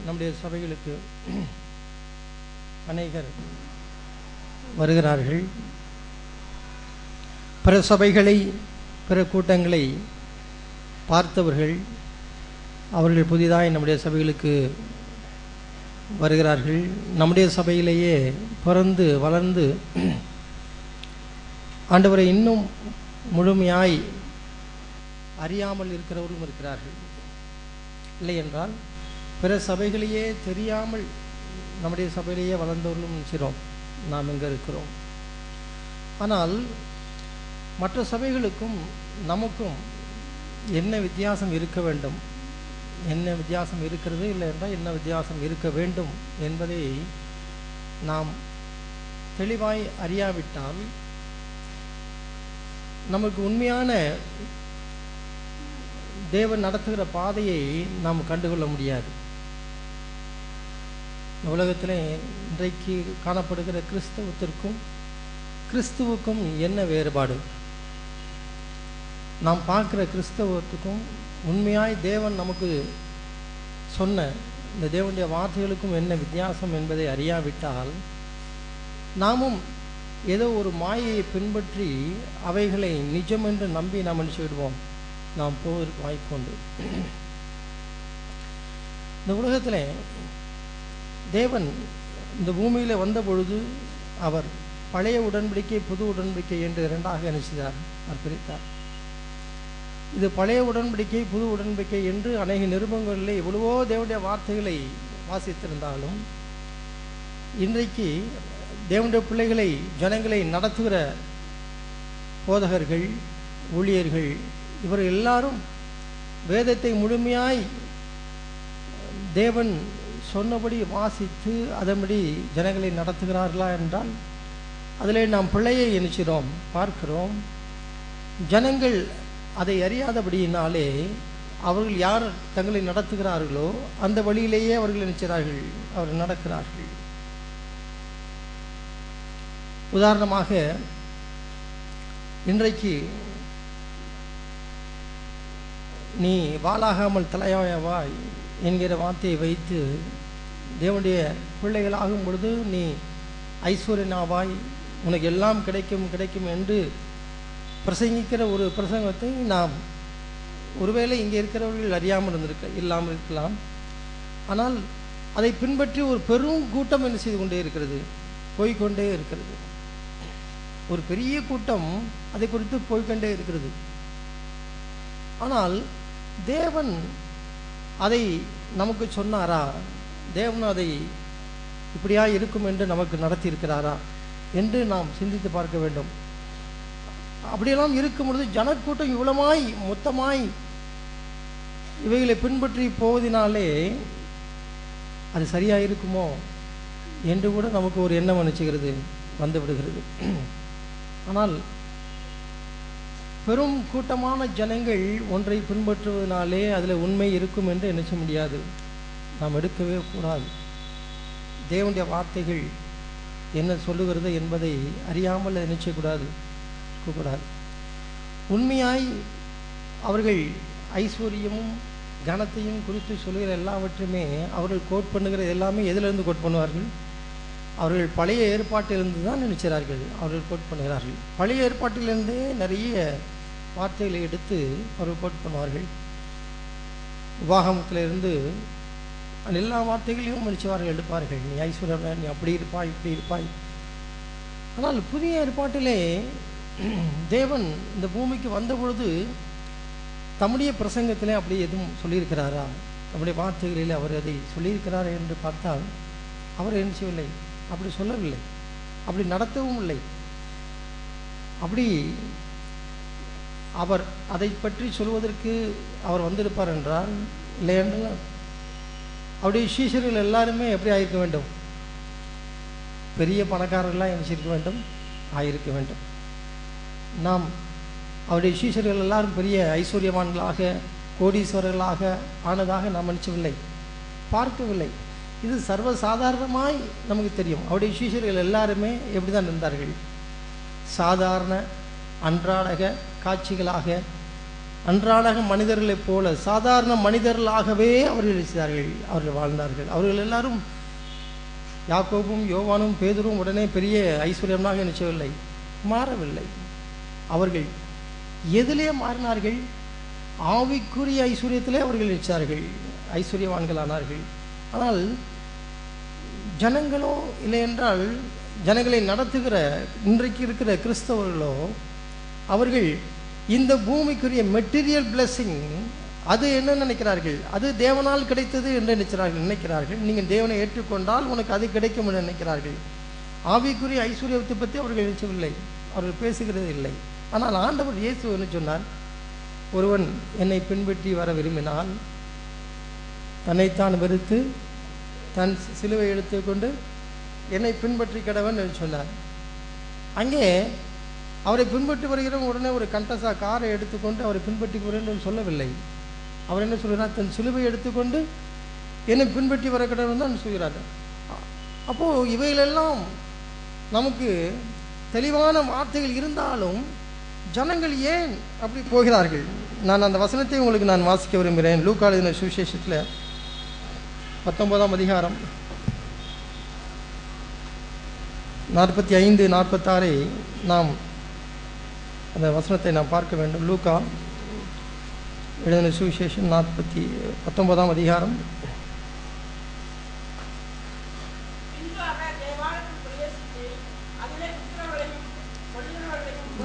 நம்முடைய சபைகளுக்கு அநேகர் வருகிறார்கள். பிற சபைகளை, பிற கூட்டங்களை பார்த்தவர்கள் அவர்கள் புதிதாய் நம்முடைய சபைகளுக்கு வருகிறார்கள். நம்முடைய சபையிலேயே பிறந்து வளர்ந்து ஆண்டவரை இன்னும் முழுமையாய் அறியாமல் இருக்கிறவர்களும் இருக்கிறார்கள். இல்லை என்றால் பிற சபைகளையே தெரியாமல் நம்முடைய சபையிலேயே வளர்ந்தவர்களும் நினைக்கிறோம் நாம் எங்கே இருக்கிறோம். ஆனால் மற்ற சபைகளுக்கும் நமக்கும் என்ன வித்தியாசம் இருக்க வேண்டும், என்ன வித்தியாசம் இருக்கிறது, இல்லை என்றால் என்ன வித்தியாசம் இருக்க வேண்டும் என்பதை நாம் தெளிவாய் அறியாவிட்டால் நமக்கு உண்மையான தேவன் நடத்துகிற பாதையை நாம் கண்டுகொள்ள முடியாது. உலகத்தில் இன்றைக்கு காணப்படுகிற கிறிஸ்துவுக்கும் என்ன வேறுபாடு? நாம் பார்க்குற கிறிஸ்தவத்துக்கும் உண்மையாய் தேவன் நமக்கு சொன்ன இந்த தேவனுடைய வார்த்தைகளுக்கும் என்ன வித்தியாசம் என்பதை அறியாவிட்டால் நாமும் ஏதோ ஒரு மாயையை பின்பற்றி அவைகளை நிஜம் என்று நம்பி நாம் நினைச்சுவிடுவோம். நாம் போவதற்கு வாய்ப்பு உண்டு. இந்த உலகத்தில் தேவன் இந்த பூமியில் வந்த பொழுது அவர் பழைய உடன்படிக்கை புது உடன்படிக்கை என்று இரண்டாக நினைச்சார், அவர் பிரித்தார். இது பழைய உடன்படிக்கை புது உடன்படிக்கை என்று அநேக நிருபங்களில் எவ்வளவோ தேவனுடைய வார்த்தைகளை வாசித்திருந்தாலும் இன்றைக்கு தேவனுடைய பிள்ளைகளை, ஜனங்களை நடத்துகிற போதகர்கள், ஊழியர்கள், இவர்கள் எல்லாரும் வேதத்தை முழுமையாய் தேவன் சொன்னபடி வாசித்து அதன்படி ஜனங்களை நடத்துகிறார்களா என்றால் அதில் நாம் பிள்ளையை எண்ணிக்கிறோம், பார்க்கிறோம். ஜனங்கள் அதை அறியாதபடியினாலே அவர்கள் யார் தங்களை நடத்துகிறார்களோ அந்த வழியிலேயே அவர்கள் நினைக்கிறார்கள், அவர்கள் நடக்கிறார்கள். உதாரணமாக இன்றைக்கு நீ வாளாகாமல் தலையாயவாய் என்கிற வார்த்தையை வைத்து தேவனுடைய பிள்ளைகளாகும் பொழுது நீ ஐஸ்வர்யனாவாய், உனக்கு எல்லாம் கிடைக்கும் கிடைக்கும் என்று பிரசங்கிக்கிற ஒரு பிரசங்கத்தை நாம் ஒருவேளை இங்கே இருக்கிறவர்கள் அறியாமல் இல்லாமல் இருக்கலாம். ஆனால் அதை பின்பற்றி ஒரு பெரும் கூட்டம் என்ன செய்து கொண்டே இருக்கிறது, போய்கொண்டே இருக்கிறது. ஒரு பெரிய கூட்டம் அதை குறித்து போய்கொண்டே இருக்கிறது. ஆனால் தேவன் அதை நமக்கு சொன்னாரா? தேவன் அதை இப்படியா இருக்கும் என்று நமக்கு நடத்தி இருக்கிறாரா என்று நாம் சிந்தித்து பார்க்க வேண்டும். அப்படியெல்லாம் இருக்கும் பொழுது ஜனக்கூட்டம் இவ்வளமாய் மொத்தமாய் இவைகளை பின்பற்றி போவதினாலே அது சரியாக இருக்குமோ என்று கூட நமக்கு ஒரு எண்ணம் நினைச்சுகிறது, வந்து விடுகிறது. ஆனால் பெரும் கூட்டமான ஜனங்கள் ஒன்றை பின்பற்றுவதனாலே அதில் உண்மை இருக்கும் என்று நினைச்ச முடியாது, நாம் எடுக்கவே கூடாது. தேவனுடைய வார்த்தைகள் என்ன சொல்லுகிறது என்பதை அறியாமல் அதை நினைச்சக்கூடாது, இருக்கக்கூடாது. உண்மையாய் அவர்கள் ஐஸ்வர்யமும் கனத்தையும் குறித்து சொல்லுகிற எல்லாவற்றையுமே அவர்கள் கோட் பண்ணுகிற எல்லாமே எதிலிருந்து கோட் பண்ணுவார்கள்? அவர்கள் பழைய ஏற்பாட்டிலிருந்து தான் நினைக்கிறார்கள், அவர்கள் கோட் பண்ணுகிறார்கள். பழைய ஏற்பாட்டிலிருந்தே நிறைய வார்த்தைகளை எடுத்து அவர்கள் கோட் பண்ணுவார்கள். உபாகமத்திலிருந்து எல்லா வார்த்தைகளையும் நினைச்சவார்கள் எடுப்பார்கள். நீ ஐஸ்வர்யம், நீ அப்படி இருப்பாய், இப்படி இருப்பாய். ஆனால் புதிய ஏற்பாட்டிலே தேவன் இந்த பூமிக்கு வந்த பொழுது தம்முடைய பிரசங்கத்திலே அப்படி எதுவும் சொல்லியிருக்கிறாரா? நம்முடைய வார்த்தைகளில் அவர் அதை சொல்லியிருக்கிறார் என்று பார்த்தால் அவர் என்ன செய்யவில்லை, அப்படி சொல்லவில்லை, அப்படி நடத்தவும் இல்லை. அப்படி அவர் அதை பற்றி சொல்வதற்கு அவர் வந்திருப்பார் என்றால், இல்லை என்றால் அவருடைய சீஷர்கள் எல்லாருமே எப்படி ஆயிருக்க வேண்டும்? பெரிய பணக்காரர்களாக நினைச்சிருக்க வேண்டும், ஆயிருக்க வேண்டும். நாம் அவருடைய சீஷர்கள் எல்லாரும் பெரிய ஐஸ்வர்யவான்களாக, கோடீஸ்வரர்களாக ஆனதாக நாம் நினைச்சவில்லை, பார்க்கவில்லை. இது சர்வசாதாரணமாய் நமக்கு தெரியும். அவருடைய சீஷர்கள் எல்லாருமே எப்படி தான் இருந்தார்கள்? சாதாரண அன்றாடக காட்சிகளாக அன்றாட மனிதர்களைப் போல சாதாரண மனிதர்களாகவே அவர்கள் வாழ்ந்தார்கள். அவர்கள் எல்லாரும் யாக்கோபும் யோவானும் பேதுரும் உடனே பெரிய ஐஸ்வர்யமாக நினைச்சவில்லை, மாறவில்லை. அவர்கள் எதிலே மாறினார்கள்? ஆவிக்குரிய ஐஸ்வர்யத்திலே அவர்கள் நினைச்சார்கள், ஐஸ்வர்யவான்களானார்கள். ஆனால் ஜனங்களோ இல்லை என்றால் ஜனங்களை நடத்துகிற இன்றைக்கு இருக்கிற கிறிஸ்தவர்களோ அவர்கள் இந்த பூமிக்குரிய மெட்டீரியல் பிளெஸிங் அது என்ன நினைக்கிறார்கள்? அது தேவனால் கிடைத்தது என்று நினைக்கிறார்கள். நீங்கள் தேவனை ஏற்றுக்கொண்டால் உனக்கு அது கிடைக்கும் என்று நினைக்கிறார்கள். ஆவிக்குரிய ஐஸ்வர்யத்தை பற்றி அவர்கள் நினைச்சவில்லை, அவர்கள் பேசுகிறது இல்லை. ஆனால் ஆண்டவர் இயேசு என்ன சொன்னார்? ஒருவன் என்னை பின்பற்றி வர விரும்பினால் தன்னைத்தான் வெறுத்து தன் சிலுவை எடுத்துக்கொண்டு என்னை பின்பற்றி கடவன் என்று சொன்னார். அங்கே அவரை பின்பற்றி வருகிறவன் உடனே ஒரு கண்டசா காரை எடுத்துக்கொண்டு அவரை பின்பற்றி வருகிறேன் சொல்லவில்லை. அவர் என்ன சொல்கிறார்? தன் சிலுவை எடுத்துக்கொண்டு என்னை பின்பற்றி வர கடவுள் தான் சொல்கிறார். அப்போது இவைகளெல்லாம் நமக்கு தெளிவான வார்த்தைகள் இருந்தாலும் ஜனங்கள் ஏன் அப்படி போகிறார்கள்? நான் அந்த வசனத்தை உங்களுக்கு நான் வாசிக்க விரும்புகிறேன். லூக்கா எழுதின சுவிசேஷத்தில் 19ஆம் அதிகாரம் 45-46 நாம் அந்த வசனத்தை நாம் பார்க்க வேண்டும். லூக்கா எழுதின சுவிசேஷம் 19ஆம் அதிகாரம்.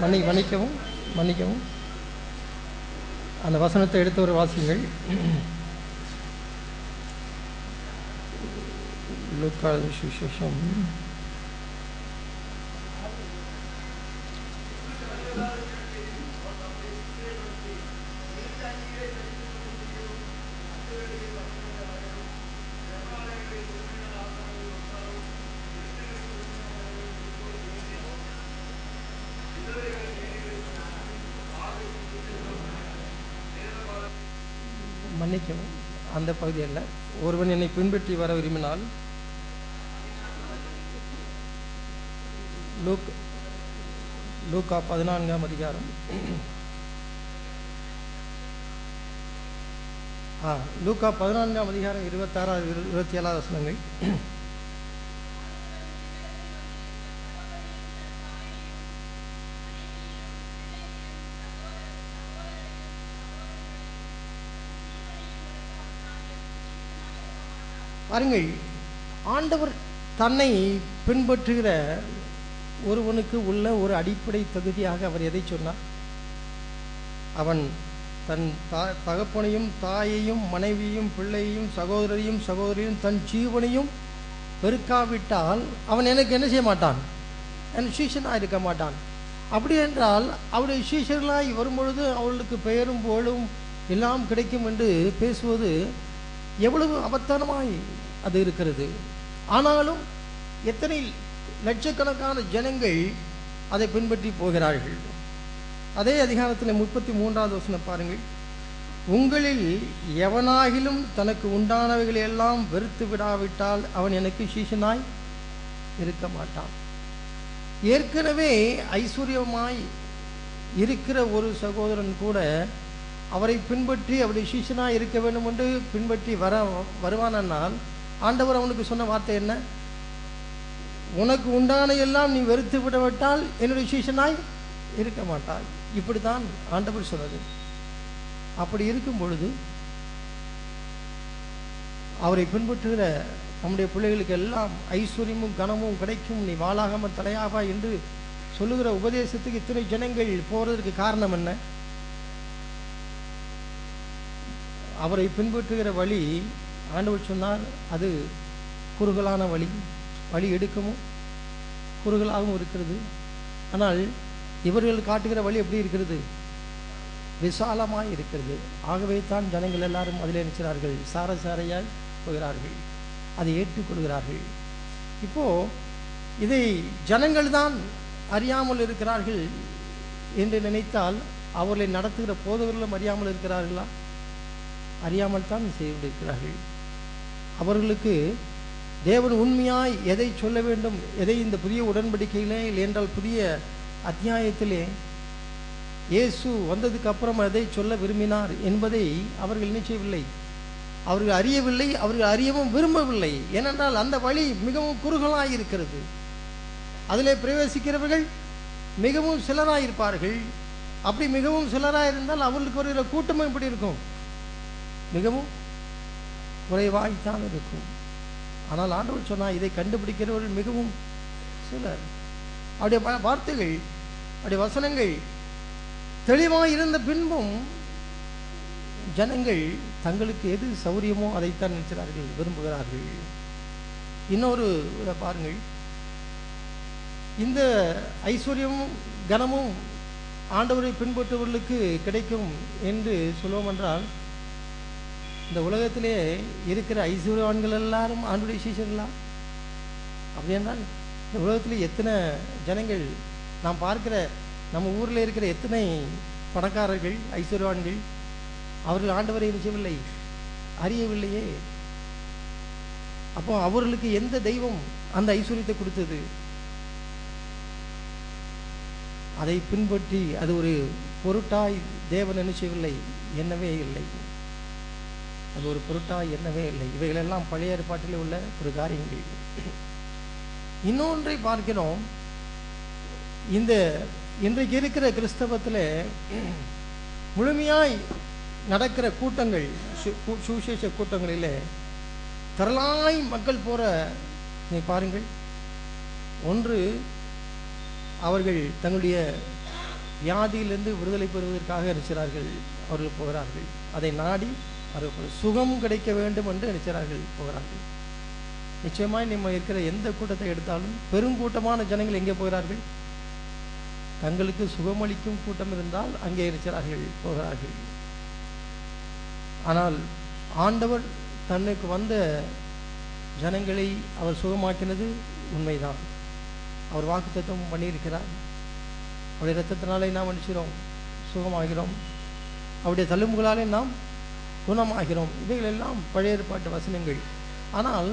மன்னிக்கவும் அந்த வசனத்தை எடுத்து ஒரு வாசிங்கள். லூக்கா சுவிசேஷம் மன்னிக்கவும் அந்த பகுதியில் ஒருவன் என்னை பின்பற்றி வர விரும்பினால் லூக்கா 14ஆம் அதிகாரம் லூக்கா 14ஆம் அதிகாரம் 26-27 வசனங்கள். பாருங்கள், ஆண்டவர் தன்னை பின்பற்றுகிற ஒருவனுக்கு உள்ள ஒரு அடிப்படை தகுதியாக அவர் எதை சொன்னார்? அவன் தன் தகப்பனையும் தாயையும் மனைவியும் பிள்ளையையும் சகோதரியும் தன் ஜீவனையும் வெறுக்காவிட்டால் அவன் எனக்கு என்ன செய்ய மாட்டான்? என் சீஷனாக இருக்க மாட்டான். அப்படி என்றால் அவருடைய சீஷர்களாய் வரும்பொழுது அவர்களுக்கு பெயரும் புகழும் எல்லாம் கிடைக்கும் என்று பேசுவது எவ்வளவு அபத்தமாய் அது இருக்கிறது. ஆனாலும் எத்தனை லட்சக்கணக்கான ஜனங்கள் அதை பின்பற்றி போகிறார்கள். அதே அதிகாரத்தில் 33வது வசனம் பாருங்கள். உங்களில் எவனாகிலும் தனக்கு உண்டானவைகளை எல்லாம் வெறுத்து விடாவிட்டால் அவன் எனக்கு சீஷனாய் இருக்க மாட்டான். ஏற்கனவே ஐஸ்வர்யமாய் இருக்கிற ஒரு சகோதரன் கூட அவரை பின்பற்றி அவருடைய சீஷனாய் இருக்க வேண்டும் என்று பின்பற்றி வருவானால் ஆண்டவர் அவனுக்கு சொன்ன வார்த்தை என்ன? உனக்கு உண்டான எல்லாம் நீ வெறுத்து விடவிட்டால் என்னுடைய சீஷனாய் இருக்க மாட்டாய். இப்படித்தான் ஆண்டவர் சொன்னது. அப்படி இருக்கும் பொழுது அவரை பின்பற்றுகிற நம்முடைய பிள்ளைகளுக்கு எல்லாம் ஐஸ்வர்யமும் கனமும் கிடைக்கும், நீ வாளாகாமல் தலையாவா என்று சொல்லுகிற உபதேசத்துக்கு இத்தனை ஜனங்கள் போறதற்கு காரணம் என்ன? அவரை பின்பற்றுகிற வழி ஆண்டவர் சொன்னார், அது குறுகலான வழி எடுக்கமும் குறுகலாகவும் இருக்கிறது. ஆனால் இவர்கள் காட்டுகிற வழி எப்படி இருக்கிறது? விசாலமாய் இருக்கிறது. ஆகவே தான் ஜனங்கள் எல்லாரும் அதில் நினைக்கிறார்கள், சாரையாய் போகிறார்கள், அதை ஏற்றுக்கொள்கிறார்கள். இப்போ இதை ஜனங்கள் தான் அறியாமல் இருக்கிறார்கள் என்று நினைத்தால் அவர்களை நடத்துகிற போதவர்களும் அறியாமல் இருக்கிறார்களா? அறியாமல் தான் செய்திருக்கிறார்கள். அவர்களுக்கு தேவன் உண்மையாய் எதை சொல்ல வேண்டும், எதை இந்த புதிய உடன்படிக்கையிலே இல்லை என்றால் புதிய அத்தியாயத்திலே இயேசு வந்ததுக்கு அப்புறம் அதை சொல்ல விரும்பினார் என்பதை அவர்கள் நினைச்சவில்லை, அவர்கள் அறியவில்லை, அவர்கள் அறியவும் விரும்பவில்லை. ஏனென்றால் அந்த வழி மிகவும் குறுகலாக இருக்கிறது. அதிலே பிரவேசிக்கிறவர்கள் மிகவும் சிலராயிருப்பார்கள். அப்படி மிகவும் சிலராக இருந்தால் அவர்களுக்கு வருகிற கூட்டமும் எப்படி இருக்கும்? மிகவும் குறைவாய்த்தான் இருக்கும். ஆனால் ஆண்டவர் சொன்னால் இதை கண்டுபிடிக்கிறவர்கள் மிகவும் சிலர். அவருடைய வார்த்தைகள், அவருடைய வசனங்கள் தெளிவாக இருந்த பின்பும் ஜனங்கள் தங்களுக்கு எது சௌரியமோ அதைத்தான் நினைக்கிறார்கள், விரும்புகிறார்கள். இன்னொரு பாருங்கள், இந்த ஐஸ்வர்யமும் கனமும் ஆண்டவரை பின்பற்றுவர்களுக்கு கிடைக்கும் என்று சொல்லுவோம் என்றால், இந்த உலகத்திலே இருக்கிற ஐஸ்வர்யவான்கள் எல்லாரும் ஆண்டவருடைய சீஷர்களா? அப்படி என்றால் இந்த உலகத்தில் எத்தனை ஜனங்கள் நாம் பார்க்கிற, நம்ம ஊரில் இருக்கிற எத்தனை பணக்காரர்கள், ஐஸ்வர்யவான்கள், அவர்கள் ஆண்டவரை நினைச்சவில்லை, அறியவில்லையே. அப்போ அவர்களுக்கு எந்த தெய்வம் அந்த ஐஸ்வர்யத்தை கொடுத்தது? அதை பின்பற்றி அது ஒரு பொருட்டாய் தேவன் நினைச்சவில்லை, எண்ணவே இல்லை. அது ஒரு பொருட்டாய் எண்ணவே இல்லை. இவைகளெல்லாம் பழைய ஏற்பாட்டில் உள்ள ஒரு காரியங்கள். இன்னொன்றை பார்க்கிறோம், இந்த இன்றைக்கு இருக்கிற கிறிஸ்தவத்தில் முழுமையாய் நடக்கிற கூட்டங்கள், சுவிசேஷ கூட்டங்களிலே திரளாய் மக்கள் போற நீ பாருங்கள். ஒன்று, அவர்கள் தங்களுடைய வியாதியிலிருந்து விடுதலை பெறுவதற்காக நினைக்கிறார்கள், அவர்கள் போகிறார்கள். அதை நாடி அவர்கள் சுகம் கிடைக்க வேண்டும் என்று நினைக்கிறார்கள், போகிறார்கள். நிச்சயமாய் நம்ம இருக்கிற எந்த கூட்டத்தை எடுத்தாலும் பெருங்கூட்டமான ஜனங்கள் எங்கே போகிறார்கள்? தங்களுக்கு சுகமளிக்கும் கூட்டம் இருந்தால் அங்கே நினைக்கிறார்கள், போகிறார்கள். ஆனால் ஆண்டவர் தன்னுக்கு வந்த ஜனங்களை அவர் சுகமாக்கினது உண்மைதான். அவர் வாக்குத்தத்தம் பண்ணியிருக்கிறார். அவருடைய இரத்தத்தினாலே நாம் நினைக்கிறோம், சுகமாகிறோம். அவருடைய தழும்புகளாலே நாம் குணமாகிறோம். இவைகள் எல்லாம் பழைய ஏற்பாட்டு வசனங்கள். ஆனால்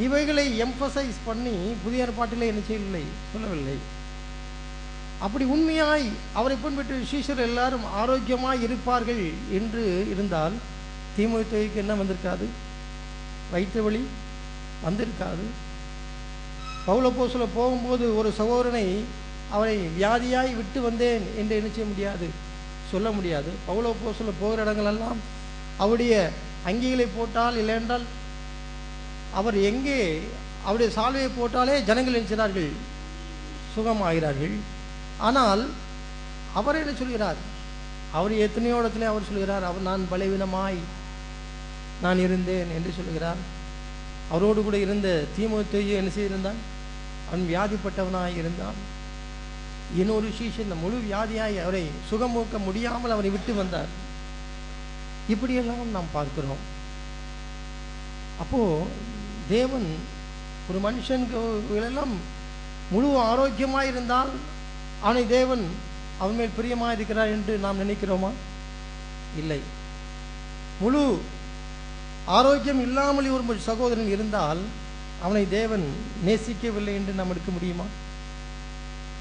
இவைகளை எம்பசைஸ் பண்ணி புதிய ஏற்பாட்டிலே என்ன செய்யவில்லை, சொல்லவில்லை. அப்படி உண்மையாய் அவரை பின்பற்றி சீஷர் எல்லாரும் ஆரோக்கியமாய் இருப்பார்கள் என்று இருந்தால் தீமோத்தேயுக்கு என்ன வந்திருக்காது? வயிற்று வலி வந்திருக்காது. பவுலப்போஸ்தலர் போகும்போது ஒரு சகோதரனை அவரை வியாதியாய் விட்டு வந்தேன் என்று என்ன செய்ய முடியாது, சொல்ல முடியாது. பவுலப்போஸ்தலர் போகிற இடங்களெல்லாம் அவருடைய அங்கிகளை போட்டால், இல்லை என்றால் அவர் எங்கே அவருடைய சால்வையை போட்டாலே ஜனங்கள் நினைக்கிறார்கள், சுகமாகிறார்கள். ஆனால் அவர் என்ன சொல்கிறார்? அவர் எத்தனையோ இடத்துல அவர் சொல்கிறார், அவர் நான் பலவீனமாய் நான் இருந்தேன் என்று சொல்கிறார். அவரோடு கூட இருந்த தீமோத்தேயு என்ன செய்திருந்தான்? அவன் வியாதிப்பட்டவனாய் இருந்தான். இன்னொரு சீஷன் முழு வியாதியாய் அவரை சுகமூக்க முடியாமல் அவரை விட்டு வந்தார். இப்படியெல்லாம் நாம் பார்க்கிறோம். அப்போ தேவன் ஒரு மனுஷனுக்கு எல்லாம் முழு ஆரோக்கியமாய் இருந்தால் அவனை தேவன் அவன் மேல் பிரியமாக இருக்கிறார் என்று நாம் நினைக்கிறோமா? இல்லை. முழு ஆரோக்கியம் இல்லாமல் ஒரு சகோதரன் இருந்தால் அவனை தேவன் நேசிக்கவில்லை என்று நாம் எடுக்க முடியுமா?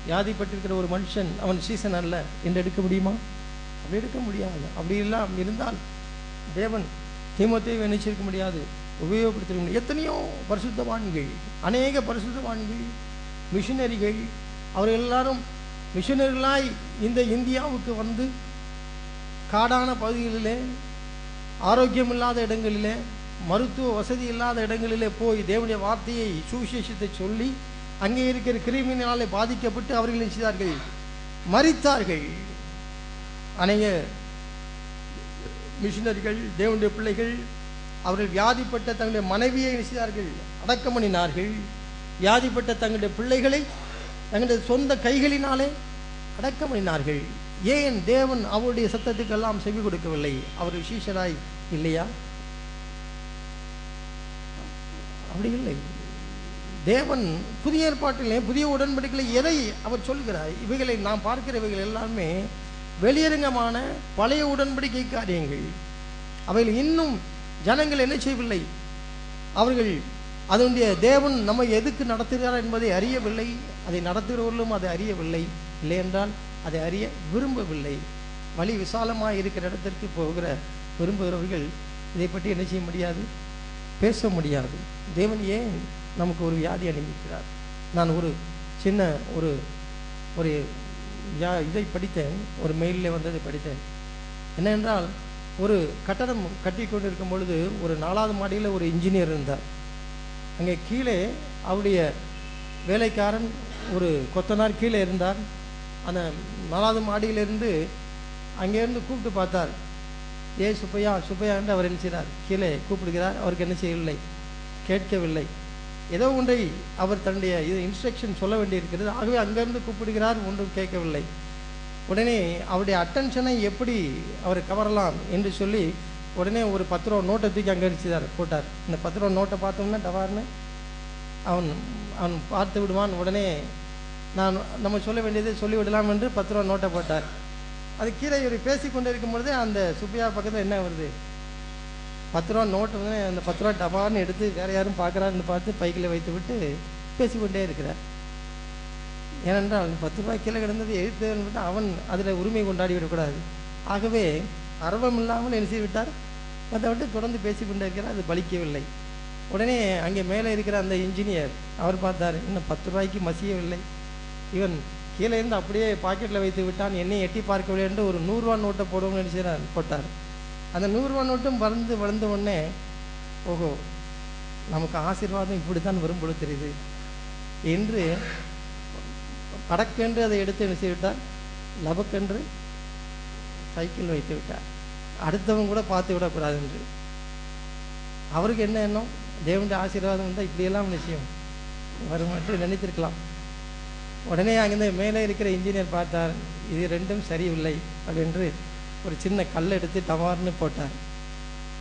வியாதிப்பட்டிருக்கிற ஒரு மனுஷன் அவன் சீசன் அல்ல என்று எடுக்க முடியுமா? அப்படி எடுக்க முடியாது. அப்படி எல்லாம் இருந்தால் தேவன் தீமோத்தேயுவை நினைச்சிருக்க முடியாது, உபயோகப்படுத்திருக்க முடியாது. எத்தனையோ பரிசுத்தவான்கள், அநேக பரிசுத்தவான்கள், மிஷினரிகள், அவர்கள் எல்லாரும் மிஷினரிகளாய் இந்த இந்தியாவுக்கு வந்து காடான பகுதிகளிலே, ஆரோக்கியம் இல்லாத இடங்களிலே, மருத்துவ வசதி இல்லாத இடங்களிலே போய் தேவனுடைய வார்த்தையை, சுவிசேஷத்தை சொல்லி அங்கே இருக்கிற கிருமியினாலே பாதிக்கப்பட்டு அவர்கள் நினைச்சார்கள், மரித்தார்கள். அநேக மிஷினரிகள், தேவனுடைய பிள்ளைகள், அவர்கள் வியாதிப்பட்ட தங்களுடைய மனைவியை நினைச்சார்கள், அடக்கம் பண்ணினார்கள். வியாதிப்பட்ட தங்களுடைய பிள்ளைகளை தங்களுடைய சொந்த கைகளினாலே அடக்கம் பண்ணினார்கள். ஏன்? தேவன் அவருடைய சத்தத்துக்கெல்லாம் செவி கொடுக்கவில்லை. அவர் விசேஷராய் இல்லையா? அப்படி இல்லை. தேவன் புதிய ஏற்பாட்டிலே, புதிய உடன்படிக்கையிலே எதை அவர் சொல்கிறார்? இவைகளை நாம் பார்க்கிறவைகள் எல்லாமே வெளியரங்கமான பழைய உடன்படிக்கை காரியங்கள். அவைகள் இன்னும் ஜனங்கள் என்ன செய்யவில்லை, அவர்கள் அதனுடைய தேவன் நம்மை எதுக்கு நடத்துகிறார் என்பதை அறியவில்லை. அதை நடத்துகிறவர்களும் அதை அறியவில்லை. இல்லை என்றால் அதை அறிய விரும்பவில்லை. வழி விசாலமாக இருக்கிற இடத்திற்கு போகிற விரும்புகிறவர்கள் இதை பற்றி என்ன செய்ய முடியாது, பேச முடியாது. தேவன் ஏன் நமக்கு ஒரு வியாதி அனுமதிக்கிறார்? நான் ஒரு சின்ன ஒரு ஒரு இதை படித்தேன், ஒரு மெயிலில் வந்ததை படித்தேன். என்னென்றால், ஒரு கட்டடம் கட்டி கொண்டு இருக்கும் பொழுது ஒரு 4வது மாடியில் ஒரு இன்ஜினியர் இருந்தார். அங்கே கீழே அவருடைய வேலைக்காரன் ஒரு கொத்தனார் கீழே இருந்தார். அந்த 4வது மாடியிலிருந்து அங்கேருந்து கூப்பிட்டு பார்த்தார். சுப்பையா சுப்பையா என்று அவர் என்ன செய்கிறார், கீழே கூப்பிடுகிறார். அவருக்கு என்ன செய்யவில்லை, கேட்கவில்லை. ஏதோ ஒன்றை அவர் தன்னுடைய இன்ஸ்ட்ரக்ஷன் சொல்ல வேண்டியிருக்கிறது. ஆகவே அங்கேருந்து கூப்பிடுகிறார், ஒன்றும் கேட்கவில்லை. உடனே அவருடைய அட்டென்ஷனை எப்படி அவர் கவரலாம் என்று சொல்லி உடனே ஒரு 10 ரூபா நோட்டை தூக்கி அங்கே அடிச்சுதார் போட்டார். இந்த 10 ரூபா நோட்டை பார்த்தோம்னா டவார்னு அவன் பார்த்து விடுவான். உடனே நம்ம சொல்ல வேண்டியதை சொல்லிவிடலாம் என்று 10 ரூபா நோட்டை போட்டார். அது கீழே இவர் பேசி கொண்டு இருக்கும் பொழுதே அந்த சுப்பையா பக்கத்தில் என்ன வருது, 10 ரூபா நோட்டு வந்து அந்த 10 ரூபா டபார்னு எடுத்து வேறு யாரும் பார்க்குறாருன்னு பார்த்து பைக்கில் வைத்து விட்டு பேசிக்கொண்டே இருக்கிறார். ஏனென்றால் 10 ரூபாய் கீழே கிடந்தது எழுத்து அவன் அதில் உரிமை கொண்டாடி விடக்கூடாது. ஆகவே ஆர்வம் இல்லாமல் என்ன செய்து விட்டார், அதை விட்டு தொடர்ந்து பேசிக்கொண்டே இருக்கிறார். அது பலிக்கவில்லை. உடனே அங்கே மேலே இருக்கிற அந்த இன்ஜினியர் அவர் பார்த்தார், இன்னும் 10 ரூபாய்க்கு மசியவில்லை, இவன் கீழே இருந்து அப்படியே பாக்கெட்டில் வைத்து விட்டான், என்னை எட்டி பார்க்கவில்லை என்று ஒரு 100 ரூபா நோட்டை போடுவோம்னு நினைச்சார், போட்டார். அந்த 100 ரூபா நோட்டும் வளர்ந்த உடனே ஓஹோ நமக்கு ஆசீர்வாதம் இப்படி தான் வரும்பொழுது தெரியுது என்று படக்கென்று அதை எடுத்து என்ன செய்து விட்டார், லபக்கென்று சைக்கிள் வைத்து விட்டார். அடுத்தவங்க கூட பார்த்து விடக்கூடாது என்று. அவருக்கு என்ன எண்ணம், தேவனுடைய ஆசீர்வாதம் வந்தால் இப்படியெல்லாம் விஷயம் வரும் என்று நினைத்திருக்கலாம். உடனே அங்கே மேலே இருக்கிற இன்ஜினியர் பார்த்தார், இது ரெண்டும் சரியில்லை அப்படின்று ஒரு சின்ன கல் எடுத்து டமார்னு போட்டார்.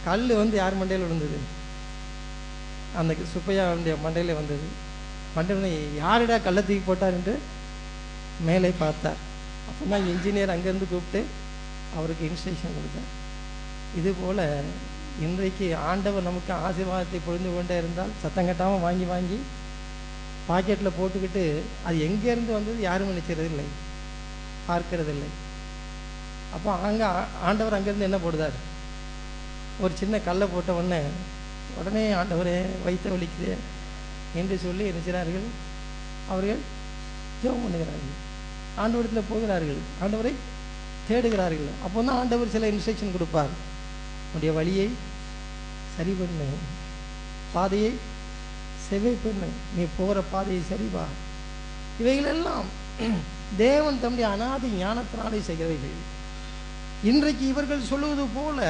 கல் வந்து யார் மண்டையில் விழுந்தது, அந்த சுப்பையாவுடைய மண்டையில் வந்தது. மண்டையில் யாரிடா கல்லை தூக்கி போட்டார் என்று மேலே பார்த்தார். அப்போ தான் இன்ஜினியர் அங்கேருந்து கூப்பிட்டு அவருக்கு இன்ஸ்ட்ரக்ஷன் கொடுத்தார். இதுபோல் இன்றைக்கு ஆண்டவர் நமக்கு ஆசீர்வாதத்தை பொழிந்து கொண்டே இருந்தால் சத்தம் கட்டாமல் வாங்கி வாங்கி பாக்கெட்டில் போட்டுக்கிட்டு அது எங்கேருந்து வந்தது யாரும் நினைக்கிறதில்லை, பார்க்கறதில்லை. அப்போ அங்கே ஆண்டவர் அங்கேருந்து என்ன போடுதார், ஒரு சின்ன கல்லை போட்ட உடனே ஆண்டவரே வைத்த வலிக்குது என்று சொல்லி நினைக்கிறார்கள். அவர்கள் ஜெபம் பண்ணுகிறார்கள், ஆண்டவரத்தில் போகிறார்கள், ஆண்டவரை தேடுகிறார்கள். அப்போ தான் ஆண்டவர் சில இன்ஸ்ட்ரக்ஷன் கொடுப்பார். உன்னுடைய வழியை சரி பண்ணு, பாதையை செவை பண்ணு, நீ போகிற பாதையை சரிவா. இவைகளெல்லாம் தேவன் தம்முடைய அநாதி ஞானத்தினாலே செய்கிறவைகள். இன்றைக்கு இவர்கள் சொல்லுவது போல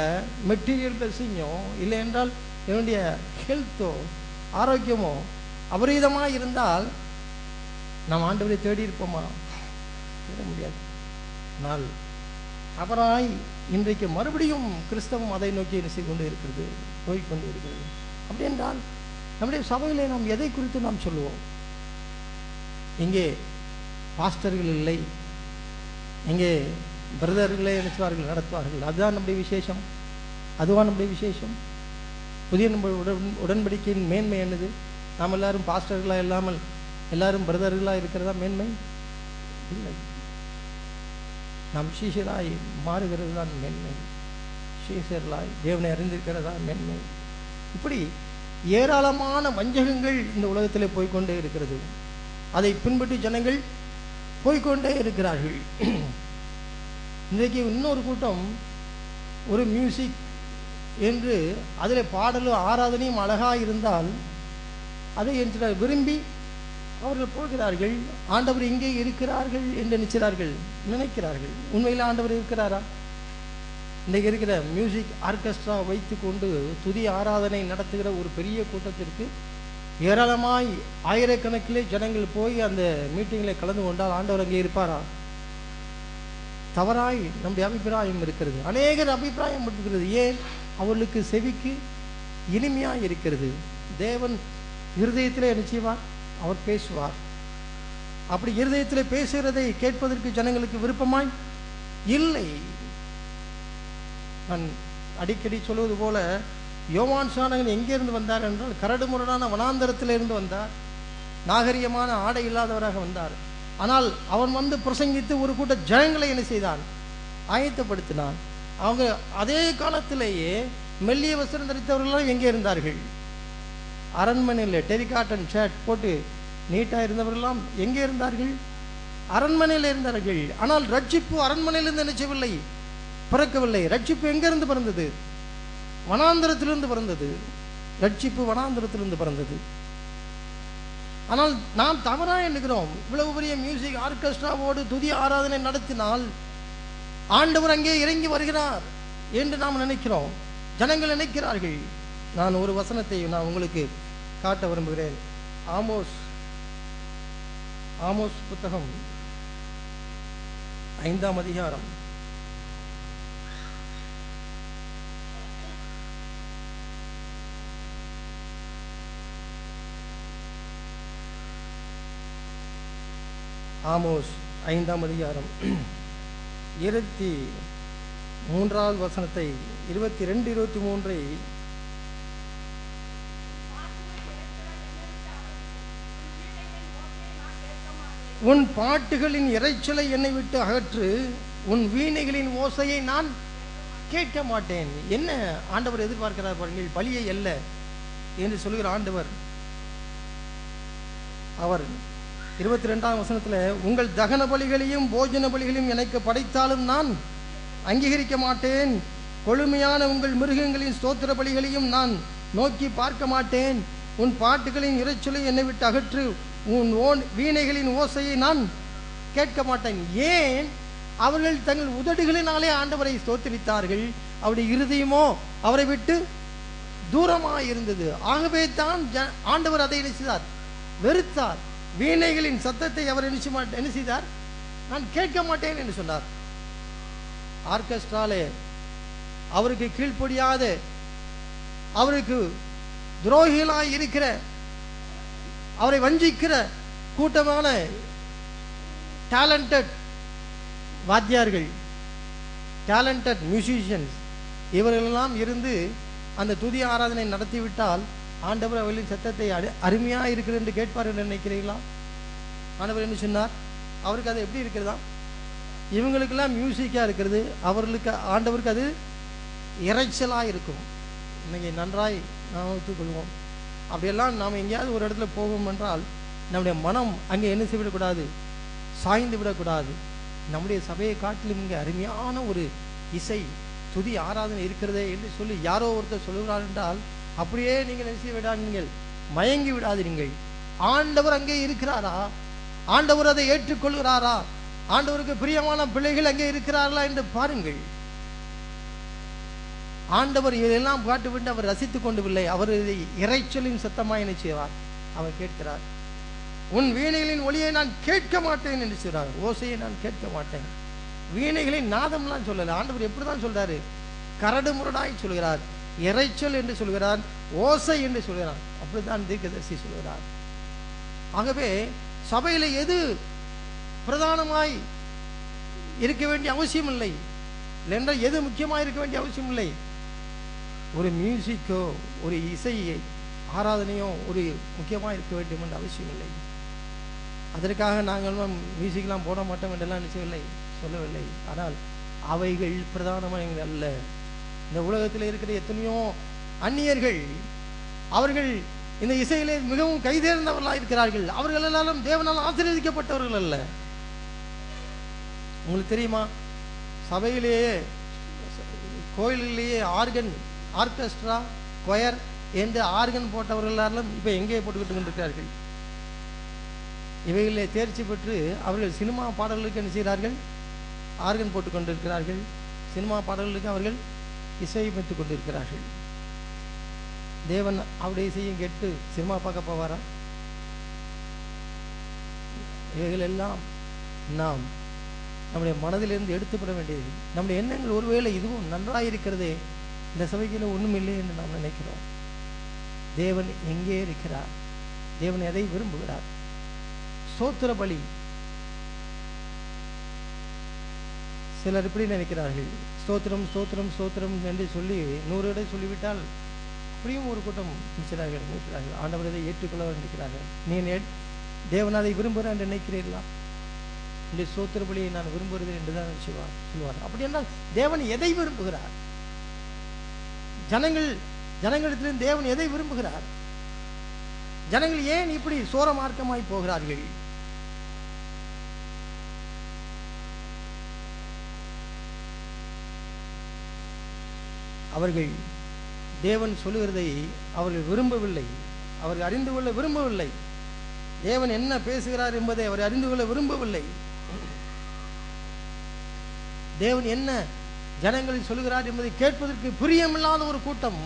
மெட்டீரியல் பிளஸிங்கோ இல்லை என்றால் என்னுடைய ஹெல்த்தோ ஆரோக்கியமோ அபரீதமாக இருந்தால் நாம் ஆண்டவரை தேடி இருப்போமா, தேட முடியாது. ஆனால் அவராய் இன்றைக்கு மறுபடியும் கிறிஸ்தவம் அதை நோக்கி என்ன செய்து கொண்டு இருக்கிறது, போய்கொண்டு இருக்கிறது. அப்படி என்றால் நம்முடைய சபையிலே நாம் எதை குறித்து நாம் சொல்லுவோம்? இங்கே பாஸ்டர்கள் இல்லை, இங்கே பிரதர்களே நினைச்சுவார்கள் நடத்துவார்கள், அதுதான் நம்முடைய விசேஷம், அதுவா நம்முடைய விசேஷம்? புதிய நம்ம உடன்படிக்கையின் மேன்மை என்னது? நாம் எல்லாரும் பாஸ்டர்களாக இல்லாமல் எல்லாரும் பிரதர்களாக இருக்கிறதா மேன்மை? இல்லை. நாம் சீஷராய் மாறுகிறது தான் மேன்மை, சீஷர்களாய் தேவனை அறிந்திருக்கிறதா மேன்மை. இப்படி ஏராளமான வஞ்சகங்கள் இந்த உலகத்தில் போய்கொண்டே இருக்கிறது. அதை பின்பற்றி ஜனங்கள் போய்கொண்டே இருக்கிறார்கள். இன்றைக்கு இன்னொரு கூட்டம் ஒரு மியூசிக் என்று அதில் பாடலும் ஆராதனையும் அழகாக இருந்தால் அதை என்று விரும்பி அவர்கள் போகிறார்கள். ஆண்டவர் இங்கே இருக்கிறார்கள் என்று நினைக்கிறார்கள். உண்மையில் ஆண்டவர் இருக்கிறாரா? இன்றைக்கு இருக்கிற மியூசிக் ஆர்கெஸ்ட்ரா வைத்து கொண்டு துதி ஆராதனை நடத்துகிற ஒரு பெரிய கூட்டத்திற்கு ஏராளமாய் ஆயிரக்கணக்கிலே ஜனங்கள் போய் அந்த மீட்டிங்கில் கலந்து கொண்டால் ஆண்டவர் அங்கே இருப்பாரா? தவறாய் நம்முடைய அபிப்பிராயம் இருக்கிறது. அநேகர் அபிப்பிராயம் இருக்கிறது. ஏன்? அவர்களுக்கு செவிக்கு இனிமையாக இருக்கிறது. தேவன் இருதயத்திலே என்ன செய்வார்? அவர் பேசுவார். அப்படி இருதயத்தில் பேசுகிறதை கேட்பதற்கு ஜனங்களுக்கு விருப்பமாய் இல்லை. நான் அடிக்கடி சொல்வது போல யோவான் ஸ்நானகன் எங்கேருந்து வந்தார் என்றால் கரடு முரடான வனாந்தரத்திலிருந்து வந்தார். நாகரிகமான ஆடை இல்லாதவராக வந்தார். ஆனால் அவன் வந்து பிரசங்கித்து ஒரு கூட்ட ஜனங்களை என்ன செய்தான்? ஆயத்தப்படுத்தினான். அவங்க அதே காலத்திலேயே மெல்லிய வஸ்திரம் தரித்தவர்களெல்லாம் எங்கே இருந்தார்கள்? அரண்மனையில் டெரிகாட்டன் ஷர்ட் போட்டு நீட்டாக இருந்தவர்களெல்லாம் எங்கே இருந்தார்கள்? அரண்மனையில் இருந்தார்கள். ஆனால் ரட்சிப்பு அரண்மனையிலிருந்து நினைச்சவில்லை, பிறக்கவில்லை. ரட்சிப்பு எங்கிருந்து பிறந்தது? வனாந்திரத்திலிருந்து பிறந்தது. ரட்சிப்பு வனாந்திரத்திலிருந்து பிறந்தது. ஆனால் நாம் தவறாக எண்ணுகிறோம். இவ்வளவு பெரிய மியூசிக் ஆர்கெஸ்ட்ராவோடு துதி ஆராதனை நடத்தினால் ஆண்டவர் அங்கே இறங்கி வருகிறார் என்று நாம் நினைக்கிறோம், ஜனங்கள் நினைக்கிறார்கள். நான் ஒரு வசனத்தை நான் உங்களுக்கு காட்ட விரும்புகிறேன். ஆமோஸ் புத்தகம் 5ஆம் அதிகாரம். ஆமோஸ் 5ஆம் அதிகாரம் 23வது வசனத்தை 22, 23 உன் பாட்டுகளின் இரைச்சலை என்னை விட்டு அகற்று, உன் வீணைகளின் ஓசையை நான் கேட்க மாட்டேன். என்ன ஆண்டவர் எதிர்பார்க்கிறார் பாருங்கள். பலியை அல்ல என்று சொல்கிற ஆண்டவர். அவர் 22ஆம் வசனத்தில் உங்கள் தகன பலிகளையும் போஜன பலிகளையும் எனக்கு படைத்தாலும் நான் அங்கீகரிக்க மாட்டேன். கொழுமையான உங்கள் மிருகங்களின் ஸ்தோத்திர பலிகளையும் நான் நோக்கி பார்க்க மாட்டேன். உன் பாட்டுகளின் இரைச்சலை என்னை விட்டு அகற்று, உன் வீணைகளின் ஓசையை நான் கேட்க மாட்டேன். ஏன்? அவர்கள் தங்கள் உதடுகளினாலே ஆண்டவரை ஸ்தோத்திரித்தார்கள், அவருடைய இருதயமோ அவரை விட்டு தூரமாக இருந்தது. ஆகவே தான் ஆண்டவர் அதை என்ன செய்தார்? வெறுத்தார். வீணைகளின் சத்தத்தை அவர் என்ன செய்தார்? நான் கேட்க மாட்டேன் என்று சொன்னார். ஆர்கெஸ்ட்ராலே அவருக்கு கீழ்ப்படியாத, அவருக்கு துரோகிகளாய் இருக்கிற, அவரை வஞ்சிக்கிற கூட்டமான டேலண்டட் வாத்தியார்கள், டேலண்டட் மியூசிஷியன்ஸ், இவர்களெல்லாம் இருந்து அந்த துதி ஆராதனை நடத்திவிட்டால் ஆண்டவர் அவர்களின் சத்தத்தை அருமையாக இருக்கிறது என்று கேட்பார்கள் நினைக்கிறீர்களா? ஆண்டவர் என்ன சொன்னார்? அவருக்கு அது எப்படி இருக்கிறதா? இவங்களுக்கெல்லாம் மியூசிக்காக இருக்கிறது, அவர்களுக்கு ஆண்டவருக்கு அது இறைச்சலாக இருக்கும். இன்னைக்கு நன்றாய் நாம் ஒத்துக்கொள்வோம். அப்படியெல்லாம் நாம் எங்கேயாவது ஒரு இடத்துல போவோம் என்றால் நம்முடைய மனம் அங்கே என்ன செய்யவிடக்கூடாது? சாய்ந்து விடக்கூடாது. நம்முடைய சபையை காட்டிலும் இங்கே அருமையான ஒரு இசை துதி ஆராதனை இருக்கிறதே என்று சொல்லி யாரோ ஒருத்தர் சொல்லுகிறார் என்றால் அப்படியே நீங்கள் என்ன செய்ய விடாதீர்கள், மயங்கி விடாதீர்கள். ஆண்டவர் அங்கே இருக்கிறாரா? ஆண்டவர் அதை ஏற்றுக்கொள்கிறாரா? ஆண்டவருக்கு பிரியமான பிள்ளைகள் அங்கே இருக்கிறார்களா என்று பாருங்கள். ஆண்டவர் இதெல்லாம் காட்டுவிட்டு அவர் ரசித்துக் கொண்டுவில்லை, அவர் இறைச்சலின் சத்தமாய் என்ன செய்வார்? அவர் கேட்கிறார். உன் வீணைகளின் ஒளியை நான் கேட்க மாட்டேன் என்று சொல்றார். ஓசையை நான் கேட்க மாட்டேன். வீணைகளின் நாதம்லாம் சொல்லல. ஆண்டவர் எப்படிதான் சொல்றாரு? கரடு முரடாய் சொல்கிறார், இறைச்சல் என்று சொல்கிறார், ஓசை என்று சொல்கிறார். அப்படித்தான் தீர்க்கதரிசி சொல்கிறார். ஆகவே சபையில எது பிரதானமாய் இருக்க வேண்டிய அவசியம் இல்லை, இல்லைன்றால் எது முக்கியமாக இருக்க வேண்டிய அவசியம் இல்லை. ஒரு மியூசிக்கோ ஒரு இசை ஆராதனையோ ஒரு முக்கியமாக இருக்க வேண்டும் என்ற அவசியம் இல்லை. அதற்காக நாங்கள் மியூசிக்லாம் போட மாட்டோம் என்றெல்லாம் நிச்சயவில்லை, சொல்லவில்லை. ஆனால் அவைகள் பிரதானமாக அல்ல. இந்த உலகத்தில் இருக்கிற எத்தனையோ அந்நியர்கள் அவர்கள் இந்த இசையிலே மிகவும் கைதேர்ந்தவர்களாக இருக்கிறார்கள். அவர்கள் எல்லாரும் தேவனால் ஆசீர்வதிக்கப்பட்டவர்கள் அல்ல. உங்களுக்கு தெரியுமா? சபையிலேயே கோயிலிலேயே ஆர்கெஸ்ட்ரா கொயர் என்று ஆர்கன் போட்டவர்கள் எல்லாரும் இப்போ எங்கே போட்டுக்கிட்டு கொண்டிருக்கிறார்கள்? இவைகளிலே தேர்ச்சி பெற்று அவர்கள் சினிமா பாடல்களுக்கு என்ன செய்கிறார்கள்? ஆர்கன் போட்டு கொண்டிருக்கிறார்கள். சினிமா பாடல்களுக்கு அவர்கள் இசையமைத்துக் கொண்டிருக்கிறார்கள். தேவன் அவருடைய இசையும் கேட்டு சினிமா பார்க்க போவாரா? இவைகள் எல்லாம் நாம் நம்முடைய மனதிலிருந்து எடுத்துப்பட வேண்டியது. நம்முடைய எண்ணங்கள் ஒருவேளை இதுவும் நன்றாக இருக்கிறதே, இந்த சபையில் ஒன்றும் இல்லை என்று நாம் நினைக்கிறோம். தேவன் எங்கே இருக்கிறார்? தேவன் எதை விரும்புகிறார்? ஸ்தோத்திர பலி. சிலர் இப்படி நினைக்கிறார்கள், ஸ்தோத்திரம் ஸ்தோத்திரம் ஸ்தோத்திரம் என்று சொல்லி 100 இடம் சொல்லிவிட்டால் அப்படியும் ஒரு கூட்டம் நினைக்கிறார்கள். ஆண்டவர் இதை ஏற்றுக்கொள்ள நினைக்கிறார்கள். நீ தேவன் அதை விரும்புகிறார் என்று நினைக்கிறீர்களா? இந்த ஸ்தோத்திர பலியை நான் விரும்புகிறேன் என்றுதான் சொல்வார். அப்படி என்றால் தேவன் எதை விரும்புகிறார்? ஜனங்களிடத்திலிருந்து தேவன் எதை விரும்புகிறார்? ஜனங்கள் ஏன் இப்படி சோரமார்க்கமாய் போகிறார்கள்? அவர்கள் தேவன் சொல்லுகிறதை அவர்கள் விரும்பவில்லை, அவர்கள் அறிந்து கொள்ள விரும்பவில்லை. தேவன் என்ன பேசுகிறார் என்பதை அவர் அறிந்து கொள்ள விரும்பவில்லை. தேவன் என்ன ஜனங்களில் சொல்லுகிறார் என்பதை கேட்பதற்கு பிரியமில்லாத ஒரு கூட்டம்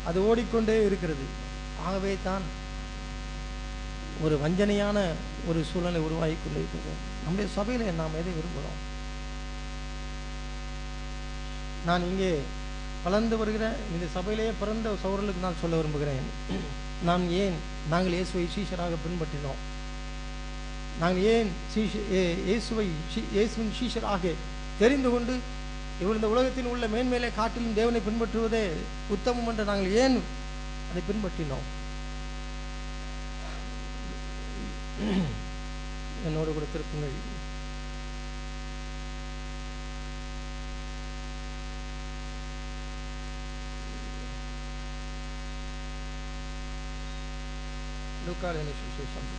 அது ஓடிக்கொண்டே இருக்கிறது. ஆகவே தான் ஒரு வஞ்சனையான ஒரு சூழ்நிலை உருவாகி கொண்டிருக்கிறது. நம்முடைய சபையில நாம் எதை விரும்புகிறோம்? நான் இங்கே வளர்ந்து வருகிற இந்த சபையிலேயே பிறந்த சகோதரர்களுக்கு நான் சொல்ல விரும்புகிறேன், நாங்கள் இயேசுவை சீஷராக பின்பற்றினோம். நாங்கள் ஏன் இயேசுவின் சீஷராக தெரிந்து கொண்டு இந்த உலகத்தில் உள்ள மேன்மேலே காட்டிலும் தேவனை பின்பற்றுவதே உத்தமம் என்று நாங்கள் ஏன் அதை பின்பற்றினோம்? என்னோடு கூட திருப்புங்கள். லூக்கா சுவிசேஷம்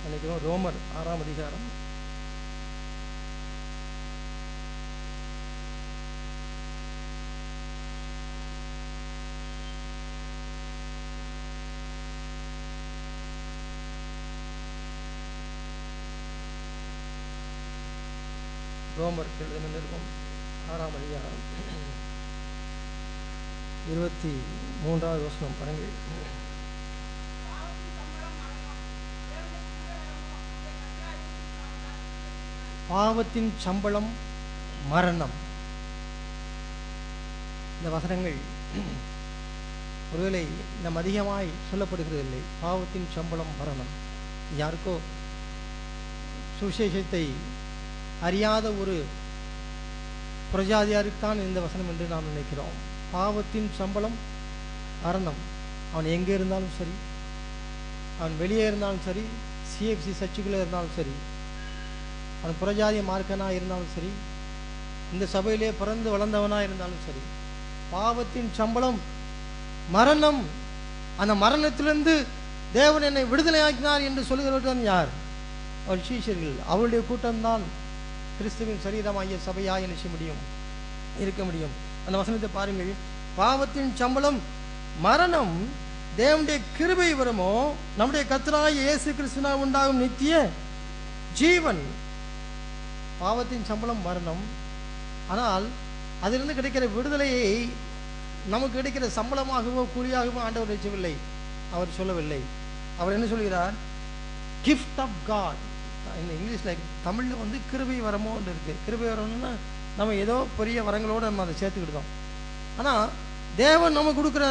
நினைக்கிறோம், ரோமர் 6ஆம் அதிகாரம் 6ஆம் அதிகாரம் 23வது வசனம் பாருங்கள். பாவத்தின் சம்பளம் மரணம். இந்த வசனங்கள் ஒருவேளை நம் அதிகமாய் சொல்லப்படுகிறதில்லை. பாவத்தின் சம்பளம் மரணம். யாருக்கோ சுவிசேஷத்தை அறியாத ஒரு பிரஜாதியாருக்குத்தான் இந்த வசனம் என்று நாம் நினைக்கிறோம். பாவத்தின் சம்பளம் மரணம். அவன் எங்கே இருந்தாலும் சரி, அவன் வெளியே இருந்தாலும் சரி, சிஎஃப்சி சர்ச்சுக்குள்ளே இருந்தாலும் சரி, அவன் புறஜாதிய மார்க்கனாக இருந்தாலும் சரி, இந்த சபையிலே பிறந்து வளர்ந்தவனாக இருந்தாலும் சரி, பாவத்தின் சம்பளம் மரணம். அந்த மரணத்திலிருந்து தேவன் என்னை விடுதலை ஆக்கினார் என்று சொல்கிறவர்கள் யார்? அவர் சீஷர்கள். அவருடைய கூட்டம்தான் கிறிஸ்துவின் சரீரமாகிய சபையாக நினைச்ச முடியும், இருக்க முடியும். அந்த வசனத்தை பாருங்கள். பாவத்தின் சம்பளம் மரணம், தேவனுடைய கிருபை வரமோ நம்முடைய கர்த்தராகிய இயேசு கிறிஸ்துவினால் உண்டாகும் நித்திய ஜீவன். பாவத்தின் சம்பளம் மரணம். ஆனால் அதிலிருந்து கிடைக்கிற விடுதலையை நமக்கு கிடைக்கிற சம்பளமாகவோ கூலியாகவோ ஆண்டவர் வைக்கவில்லை, அவர் சொல்லவில்லை. அவர் என்ன சொல்கிறார்? Gift of God. இந்த இங்கிலீஷில் தமிழில் கிருபை வரமோ ஒன்று இருக்குது. கிருபை வரணும்னா நம்ம ஏதோ பெரிய வரங்களோடு நம்ம அதை சேர்த்துக்கிட்டோம். ஆனால் தேவன் நமக்கு கொடுக்குற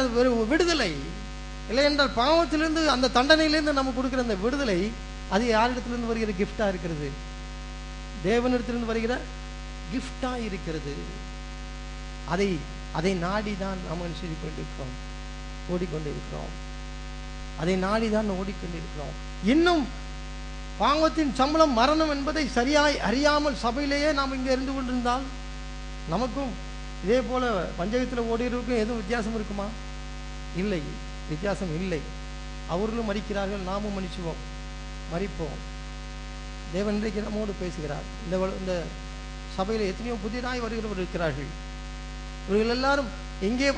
விடுதலை இல்லை என்றால், பாவத்திலிருந்து அந்த தண்டனையிலேருந்து நமக்கு கொடுக்குற அந்த விடுதலை அது யாரிடத்திலிருந்து வருகிற கிஃப்டாக இருக்கிறது? தேவனிடத்திலிருந்து வருகிற கிஃப்டாக இருக்கிறது. அதை நாடிதான் நாம் செய்து கொண்டிருக்கிறோம், ஓடிக்கொண்டிருக்கிறோம். அதை நாடிதான் ஓடிக்கொண்டிருக்கிறோம். இன்னும் பாவத்தின் சம்பளம் மரணம் என்பதை சரியாய் அறியாமல் சபையிலேயே நாம் இங்கே இருந்து கொண்டிருந்தால் நமக்கும் இதே போல பஞ்சகத்தில் ஓடிறதுக்கும் எதுவும் வித்தியாசம் இருக்குமா? இல்லை, வித்தியாசம் இல்லை. அவர்களும் மறிக்கிறார்கள், நாமும் மன்னிச்சுவோம், மறிப்போம். தேவன் இன்றைக்கு நம்மோடு பேசுகிறார். இந்த சபையில் எத்தனையோ புதிதாய் வருகிறவர் இருக்கிறார்கள். இவர்கள் எல்லாரும் எங்கே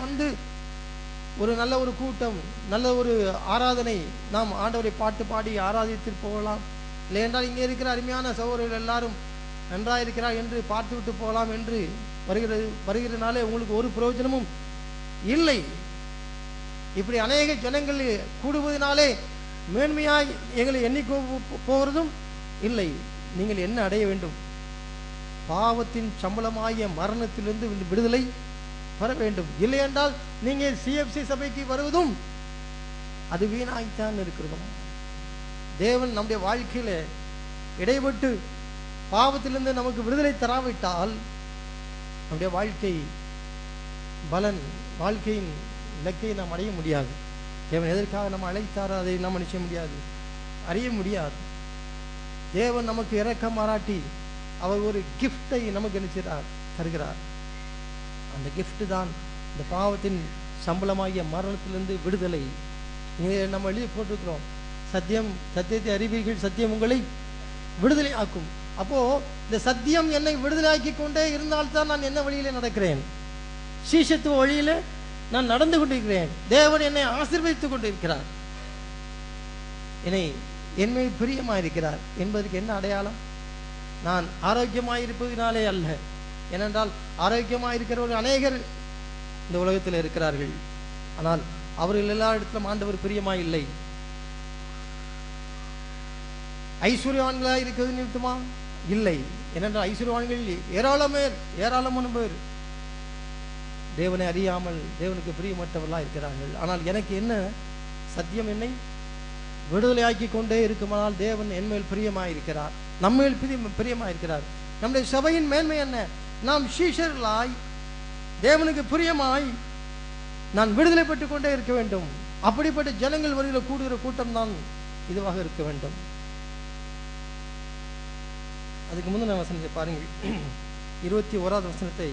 ஒரு நல்ல ஒரு கூட்டம், நல்ல ஒரு ஆராதனை, நாம் ஆண்டவரை பாட்டு பாடி ஆராதித்து போகலாம். இல்லை என்றால் இங்கே இருக்கிற அருமையான சகோதரர்கள் எல்லாரும் நன்றாயிருக்கிறார் என்று பார்த்து விட்டு போகலாம் என்று வருகிறதுனாலே உங்களுக்கு ஒரு பிரயோஜனமும் இல்லை. இப்படி அநேக ஜனங்கள் கூடுவதனாலே மேன்மையாய் எங்களை எண்ணிக்கோ போகிறதும் இல்லை. நீங்கள் என்ன அடைய வேண்டும்? பாவத்தின் சம்பளமாகிய மரணத்திலிருந்து விடுதலை வர வேண்டும். இல்லை என்றால் நீங்கள் சிஎஃப்சி சபைக்கு வருவதும் அது வீணாய்த்தான் இருக்கிறதும். தேவன் நம்முடைய வாழ்க்கையில இடைப்பட்டு பாவத்திலிருந்து நமக்கு விடுதலை தராவிட்டால் நம்முடைய வாழ்க்கை பலன், வாழ்க்கையின் இலக்கை நாம் அடைய முடியாது. தேவன் எதற்காக நம்ம அழைத்தாரோ அதை நாம் நிச்சய முடியாது, அறிய முடியாது. தேவன் நமக்கு இரக்கம் பாராட்டி அவர் ஒரு கிஃப்டை நமக்கு நினைச்சார், தருகிறார். அந்த கிஃப்ட் தான் இந்த பாவத்தின் சம்பளமாகிய மரணத்திலிருந்து விடுதலை. இங்கே நம்ம எழுதி போட்டிருக்கிறோம், சத்தியத்தை அறிவீர்கள், சத்தியம் உங்களை விடுதலை ஆக்கும். அப்போ இந்த சத்தியம் என்னை விடுதலை ஆக்கி கொண்டே இருந்தால்தான் நான் என்ன வழியில நடக்கிறேன்? சீஷத்துவ வழியில நான் நடந்து கொண்டிருக்கிறேன். தேவன் என்னை ஆசீர்வதித்துக் கொண்டிருக்கிறார், என்னை என்மேல் பிரியமாயிருக்கிறார் என்பதற்கு என்ன அடையாளம்? நான் ஆரோக்கியமாயிருப்பதினாலே அல்ல. ஏனென்றால் ஆரோக்கியமாயிருக்கிறவர்கள் அநேகர் இந்த உலகத்தில் இருக்கிறார்கள். ஆனால் அவர்கள் எல்லா இடத்திலும் ஆண்டவர் பிரியமாய் இல்லை. ஐஸ்வர்யவான்களாக இருக்கிறது நிமித்தமா? இல்லை. ஏனென்றால் ஐஸ்வர்யவான்கள் ஏராளமான பேர் தேவனை அறியாமல் தேவனுக்கு பிரியமற்றவர்களாக இருக்கிறார்கள். ஆனால் எனக்கு என்ன? சத்தியம் என்னை விடுதலை ஆக்கி கொண்டே இருக்குமானால் தேவன் என்மேல் பிரியமாயிருக்கிறார், நம்மேல் பிரியமாயிருக்கிறார். நம்முடைய சபையின் மேன்மை என்ன? நாம் சீஷர்களாய் தேவனுக்கு பிரியமாய் நான் விடுதலை பெற்றுக் கொண்டே இருக்க வேண்டும். அப்படிப்பட்ட ஜனங்கள் வரையில் கூடுகிற கூட்டம் தான் இதுவாக இருக்க வேண்டும். அதுக்கு முந்தின வசனத்தை பாருங்கள், 21வது வசனத்தை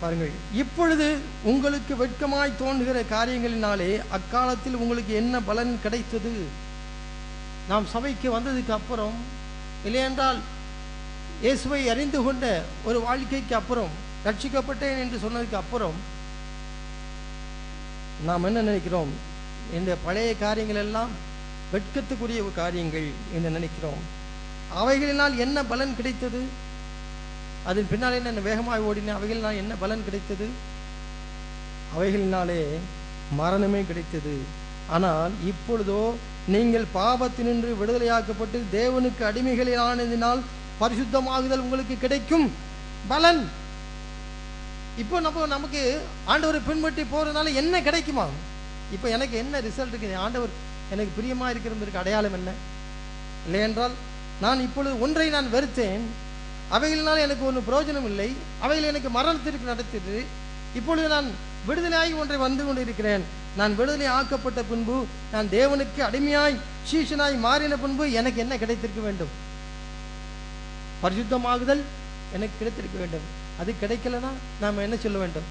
பாருங்கள். இப்பொழுது உங்களுக்கு வெட்கமாய் தோன்றுகிற காரியங்களினாலே அக்காலத்தில் உங்களுக்கு என்ன பலன் கிடைத்தது? நாம் சபைக்கு வந்ததுக்கு அப்புறம், இல்லையென்றால் இயேசுவை அறிந்து கொண்ட ஒரு வாழ்க்கைக்கு அப்புறம், ரட்சிக்கப்பட்டேன் என்று சொன்னதுக்கு அப்புறம் நாம் என்ன நினைக்கிறோம்? இந்த பழைய காரியங்கள் எல்லாம் வெட்கத்துக்குரிய காரியங்கள் என்று நினைக்கிறோம். அவைகளினால் என்ன பலன் கிடைத்தது? அதன் பின்னாலே என்ன வேகமாக ஓடின? அவைகளினால் என்ன பலன் கிடைத்தது? அவைகளினாலே மரணமே கிடைத்தது. ஆனால் இப்பொழுதோ நீங்கள் பாவத்தினின்று விடுதலையாக்கப்பட்டு தேவனுக்கு அடிமைகளானதினால் பரிசுத்தமாகுதல் உங்களுக்கு கிடைக்கும் பலன். இப்போ நமக்கு ஆண்டவரை பின்பற்றி போறதுனால என்ன கிடைக்குமா? இப்போ எனக்கு என்ன ரிசல்ட் இருக்குது? ஆண்டவர் எனக்கு பிரியமா இருக்கிறதுக்கு அடையாளம் என்ன? இல்லை என்றால் நான் இப்பொழுது ஒன்றை நான் வெறுத்தேன், அவைகளினால் எனக்கு ஒன்றும் பிரயோஜனம் இல்லை, அவைகள் எனக்கு மரணத்திற்கு நடத்திட்டு, இப்பொழுது நான் விடுதலையாகி ஒன்றை வந்து கொண்டிருக்கிறேன். நான் விடுதலை ஆக்கப்பட்ட பின்பு, நான் தேவனுக்கு அடிமையாய் சீஷனாய் மாறின பின்பு எனக்கு என்ன கிடைத்திருக்க வேண்டும்? பரிசுத்தமாகுதல் எனக்கு கிடைத்திருக்க வேண்டும். அது கிடைக்கலனா நாம் என்ன சொல்ல வேண்டும்?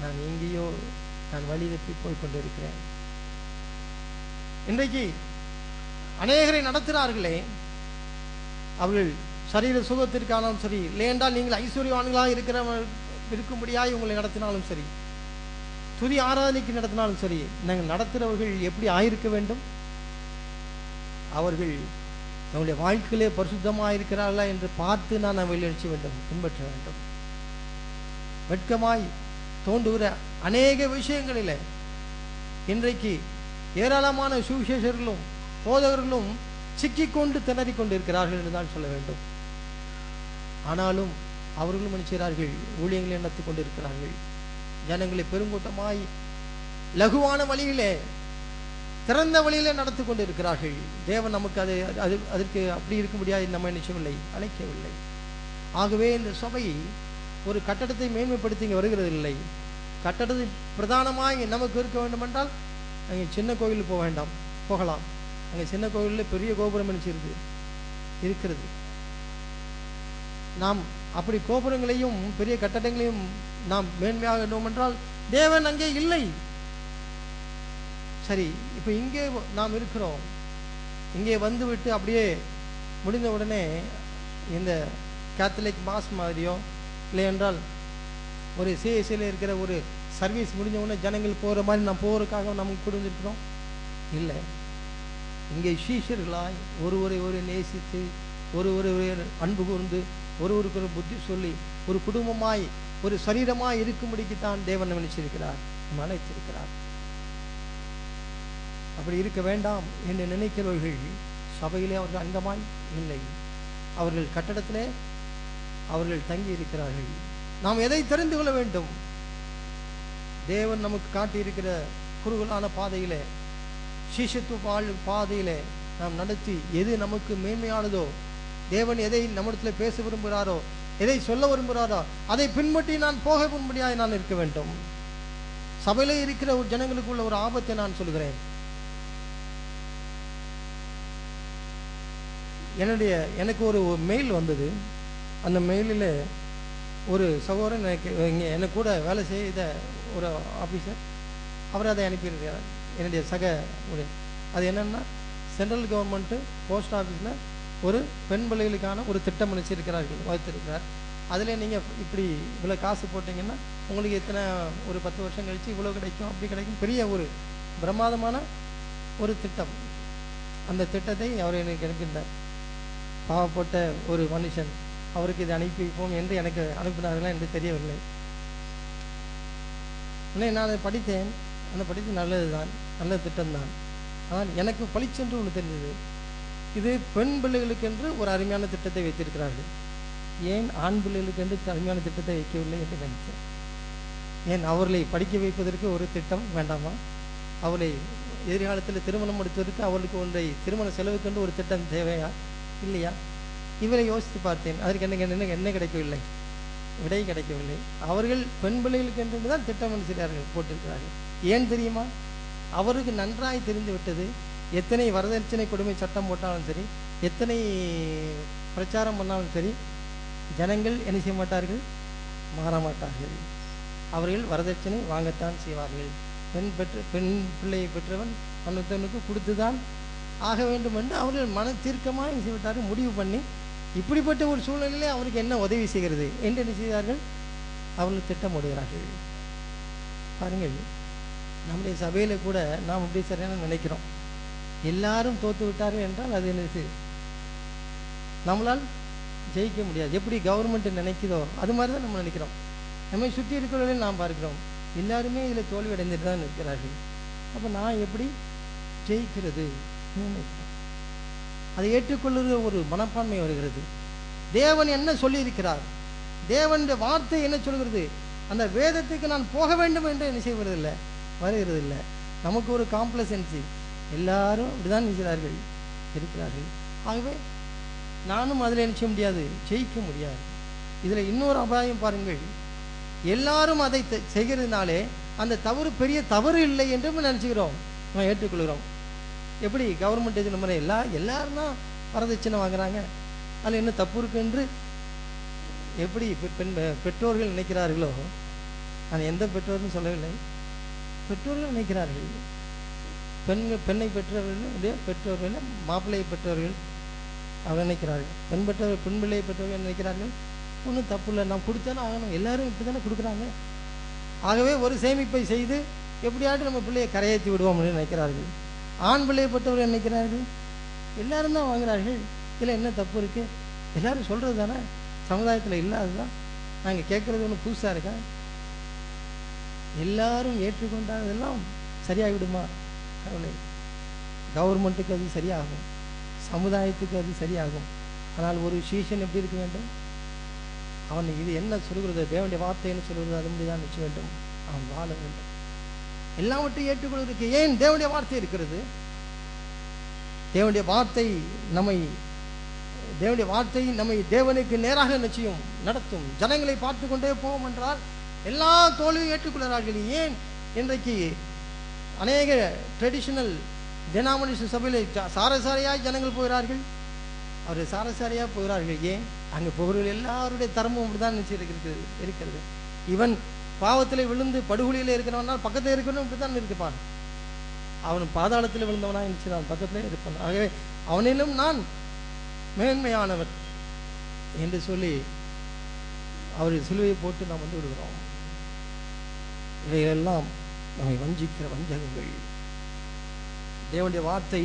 நான் எங்கேயோ நான் வழி தப்பி போய்கொண்டிருக்கிறேன். இன்றைக்கு அநேகரை நடத்துகிறார்களே, அவர்கள் சரீர சுகத்திற்கானாலும் சரி, இல்லையென்றால் நீங்கள் ஐஸ்வர்யவான்களாக இருக்கும்படியாய் உங்களை நடத்தினாலும் சரி, துதி ஆராதனைக்கு நடத்தினாலும் சரி, நாங்கள் நடத்துகிறவர்கள் எப்படி ஆயிருக்க வேண்டும்? அவர்கள் நம்முடைய வாழ்க்கையிலே பரிசுத்தமாக இருக்கிறார்களா என்று பார்த்து நான் வெளியேற்ற வேண்டும், பின்பற்ற வேண்டும். வெட்கமாய் தோன்றுகிற அநேக விஷயங்களில் இன்றைக்கு ஏராளமான சுவிசேஷர்களும் போதகர்களும் சிக்கிக்கொண்டு திணறிக் கொண்டிருக்கிறார்கள் என்று தான் சொல்ல வேண்டும். ஆனாலும் அவர்களும் நினைக்கிறார்கள், ஊழியங்களை நடத்தி கொண்டிருக்கிறார்கள். ஜனங்களை பெருங்கூட்டமாய் லகுவான வழியிலே, திறந்த வழியிலே நடத்தி கொண்டு இருக்கிறார்கள். தேவன் நமக்கு அதற்கு அப்படி இருக்க முடியாது நம்ம நினைச்சவில்லை, அழைக்கவில்லை. ஆகவே இந்த சபை ஒரு கட்டடத்தை மேன்மைப்படுத்தி இங்கே வருகிறது இல்லை. கட்டடத்தை பிரதானமாக நமக்கு இருக்க வேண்டும் என்றால் அங்கே சின்ன கோயிலுக்கு போக வேண்டாம், போகலாம். அங்கே சின்ன கோயிலில் பெரிய கோபுரம் இருக்கிறது. நாம் அப்படி கோபுரங்களையும் பெரிய கட்டடங்களையும் நாம் மேன்மையாக வேண்டும் என்றால் தேவன் அங்கே இல்லை. சரி, இப்போ இங்கே நாம் இருக்கிறோம். இங்கே வந்துவிட்டு அப்படியே முடிந்த உடனே இந்த கேத்தலிக் மாஸ் மாதிரியோ இல்லை என்றால் ஒரு சிஎஸ்சியில் இருக்கிற ஒரு சர்வீஸ் முடிஞ்ச உடனே ஜனங்கள் போகிற மாதிரி நாம் போகிறதுக்காக நமக்கு கொடுத்துருக்கிறோம் இல்லை. இங்கே சீஷர்களாய் ஒருவரை நேசித்து ஒருவரை அன்பு கூர்ந்து ஒருவருக்கு ஒரு புத்தி சொல்லி ஒரு குடும்பமாய் ஒரு சரீரமாய் இருக்கும்படிக்குத்தான் தேவன் நினைச்சிருக்கிறார், அழைத்திருக்கிறார். அப்படி இருக்க வேண்டாம் என்று நினைக்கிறவர்கள் சபையிலே அவர்கள் அங்கமாய் இல்லை, அவர்கள் கட்டடத்திலே அவர்கள் தங்கி இருக்கிறார்கள். நாம் எதை தெரிந்து கொள்ள வேண்டும்? தேவன் நமக்கு காட்டியிருக்கிற குறுகலான பாதையிலே, சீஷத்துவ பாதையிலே நாம் நடத்தி எது நமக்கு மேன்மையானதோ, தேவன் எதை நம்மிடத்தில் பேச விரும்புகிறாரோ, எதை சொல்ல விரும்புகிறாரோ அதை பின்பற்றி நான் போக விரும்பும்படியாக நான் இருக்க வேண்டும். சபையில் இருக்கிற ஒரு ஜனங்களுக்குள்ள ஒரு ஆபத்தை நான் சொல்கிறேன். எனக்கு ஒரு மெயில் வந்தது. அந்த மெயிலில் ஒரு சகோதரன் எனக்கு கூட வேலை செய்த ஒரு ஆஃபீஸர் அவர் அதை அனுப்பியிருக்கிறார் என்னுடைய அது என்னென்னா, சென்ட்ரல் கவர்மெண்ட்டு போஸ்ட் ஆஃபீஸில் ஒரு பெண் பிள்ளைகளுக்கான ஒரு திட்டம் வகுத்திருக்கிறார். அதில் நீங்கள் இப்படி இவ்வளோ காசு போட்டிங்கன்னா உங்களுக்கு எத்தனை ஒரு 10 வருஷம் கழித்து இவ்வளோ கிடைக்கும், அப்படி கிடைக்கும். பெரிய ஒரு பிரமாதமான ஒரு திட்டம். அந்த திட்டத்தை அவர் எனக்கு அனுப்பியிருந்தார். பாவப்பட்ட ஒரு மனுஷன், அவருக்கு இதை அனுப்பி வைப்போம் என்று எனக்கு அனுப்பினார்களா என்று தெரியவில்லை. நான் அதை படித்தேன். அந்த படித்து நல்லது தான், நல்ல திட்டம்தான். ஆனால் எனக்கு பளிச்சென்று ஒன்று தெரிஞ்சது, இது பெண் பிள்ளைகளுக்கென்று ஒரு அருமையான திட்டத்தை வைத்திருக்கிறார்கள். ஏன் ஆண் பிள்ளைகளுக்கென்று அருமையான திட்டத்தை வைக்கவில்லை என்று நினைத்தேன். ஏன் அவர்களை படிக்க வைப்பதற்கு ஒரு திட்டம் வேண்டாமா? அவளை எதிர்காலத்தில் திருமணம் முடித்ததற்கு அவர்களுக்கு ஒன்றை திருமண செலவுக்கென்று ஒரு திட்டம் தேவையா இல்லையா? இவரை யோசித்து பார்த்தேன். அதற்கு என்ன கிடைக்கவில்லை, விடை கிடைக்கவில்லை. அவர்கள் பெண் பிள்ளைகளுக்கு என்று தான் திட்டம் செய்கிறார்கள், போட்டிருக்கிறார்கள். ஏன் தெரியுமா? அவருக்கு நன்றாய் தெரிந்து விட்டது, எத்தனை வரதட்சணை கொடுமை சட்டம் போட்டாலும் சரி, எத்தனை பிரச்சாரம் பண்ணாலும் சரி, ஜனங்கள் என்ன செய்ய மாட்டார்கள், மாறமாட்டார்கள். அவர்கள் வரதட்சணை வாங்கத்தான் செய்வார்கள். பெண் பிள்ளையை பெற்றவன் மற்றவனுக்கு கொடுத்துதான் ஆக வேண்டும் என்று அவர்கள் மன தீர்க்கமாக என்ன செய்விட்டார்கள், முடிவு பண்ணி இப்படிப்பட்ட ஒரு சூழ்நிலையிலே அவருக்கு என்ன உதவி செய்கிறது என்று என்ன செய்தார்கள், அவர்கள் திட்டமிடுகிறார்கள். பாருங்கள், நம்முடைய சபையில் கூட நாம் இப்படி சரியான நினைக்கிறோம். எல்லாரும் தோற்று விட்டார்கள் என்றால் அது என்னது, நம்மளால் ஜெயிக்க முடியாது. எப்படி கவர்மெண்ட் நினைக்குதோ அது மாதிரி தான் நம்ம நினைக்கிறோம். நம்மை சுற்றி இருக்கிறவர்களையும் நாம் பார்க்கிறோம், எல்லாருமே இதில் தோல்வி அடைந்துட்டு தான் இருக்கிறார்கள். அப்போ நான் எப்படி ஜெயிக்கிறது? அதை ஏற்றுக்கொள்ளுகிற ஒரு மனப்பான்மை வருகிறது. தேவன் என்ன சொல்லியிருக்கிறார், தேவனுடைய வார்த்தை என்ன சொல்கிறது, அந்த வேதத்துக்கு நான் போக வேண்டும் என்று என்ன செய்வதில்லை, வருகிறது இல்லை. நமக்கு ஒரு காம்ப்ளசன்சி, எல்லாரும் இப்படிதான் இருக்கிறார்கள். ஆகவே நானும் அதில் என்ன செய்ய முடியாது, ஜெயிக்க முடியாது. இதில் இன்னொரு அபாயம் பாருங்கள், எல்லாரும் அதை செய்கிறதுனாலே அந்த தவறு பெரிய தவறு இல்லை என்று நினச்சிக்கிறோம், நம்ம ஏற்றுக்கொள்கிறோம். எப்படி கவர்மெண்ட் இந்த மாதிரி எல்லாரும் தான் வரதட்சணை வாங்குறாங்க, அதில் என்ன தப்பு இருக்கு என்று எப்படி பெற்றோர்கள் நினைக்கிறார்களோ, நான் எந்த பெற்றோர்னு சொல்லவில்லை, பெற்றோர்கள் நினைக்கிறார்கள். பெண்ணை பெற்றவர்கள் மாப்பிள்ளையை பெற்றவர்கள் அவர் நினைக்கிறார்கள், பெண் பிள்ளையை பெற்றவர்கள் நினைக்கிறார்கள், ஒன்றும் தப்பு இல்லை, நாம் கொடுத்தானே ஆகணும், எல்லாரும் இப்படி தானே கொடுக்குறாங்க, ஆகவே ஒரு சேமிப்பை செய்து எப்படியாட்டும் நம்ம பிள்ளையை கரையேற்றி விடுவோம் என்று நினைக்கிறார்கள். ஆண் பிள்ளையை பெற்றவர்கள் நினைக்கிறார்கள், எல்லாரும் தான் வாங்குறார்கள், இதில் என்ன தப்பு இருக்குது, எல்லாரும் சொல்கிறது தானே, சமுதாயத்தில் இல்லாததான், நாங்கள் கேட்குறது ஒன்று புதுசாக இருக்கா, எல்லாரும் ஏற்றுக்கொண்டாதெல்லாம் சரியாகிவிடுமா? அவளை கவர்மெண்ட்டுக்கு அது சரியாகும், சமுதாயத்துக்கு அது சரியாகும். ஆனால் ஒரு சீஷன் எப்படி இருக்க வேண்டும், அவன் இது என்ன சொல்கிறது, தேவனுடைய வார்த்தை என்ன சொல்கிறது, அது முடிதான் நிச்சய வேண்டும், அவன் வாழ வேண்டும். எல்லாவற்றையும் ஏற்றுக்கொள்வதற்கு ஏன் தேவனுடைய வார்த்தை இருக்கிறது. தேவனுடைய வார்த்தை நம்மை தேவனுக்கு நேராக நிச்சயம் நடத்தும். ஜனங்களை பார்த்து கொண்டே போவோம் என்றால் எல்லா தோல்வியும் ஏற்றுக்கொள்கிறார்கள். ஏன் இன்றைக்கு அநேக ட்ரெடிஷனல் டினாமினேஷன் சபையில் சாரசாரியாக ஜனங்கள் போகிறார்கள், அவர் சாரசாரியாக போகிறார்கள். ஏன் அங்கே போகிறவர்கள் எல்லாருடைய தரமும் அப்படிதான் இருக்கிறது. இவன் பாவத்தில் விழுந்து படுகொலியில் இருக்கிறவனால் பக்கத்தில் இருக்கிறவன் இப்படி தான் இருப்பான், அவன் பாதாளத்தில் விழுந்தவனா நினைச்சான் பக்கத்திலே இருப்பான். ஆகவே அவனிலும் நான் மேன்மையானவர் என்று சொல்லி அவரை சிலுவையை போட்டு நாம் வந்து விடுகிறோம். இவையெல்லாம் நம்மை வஞ்சிக்கிற வஞ்சகங்கள். தேவனுடைய வார்த்தை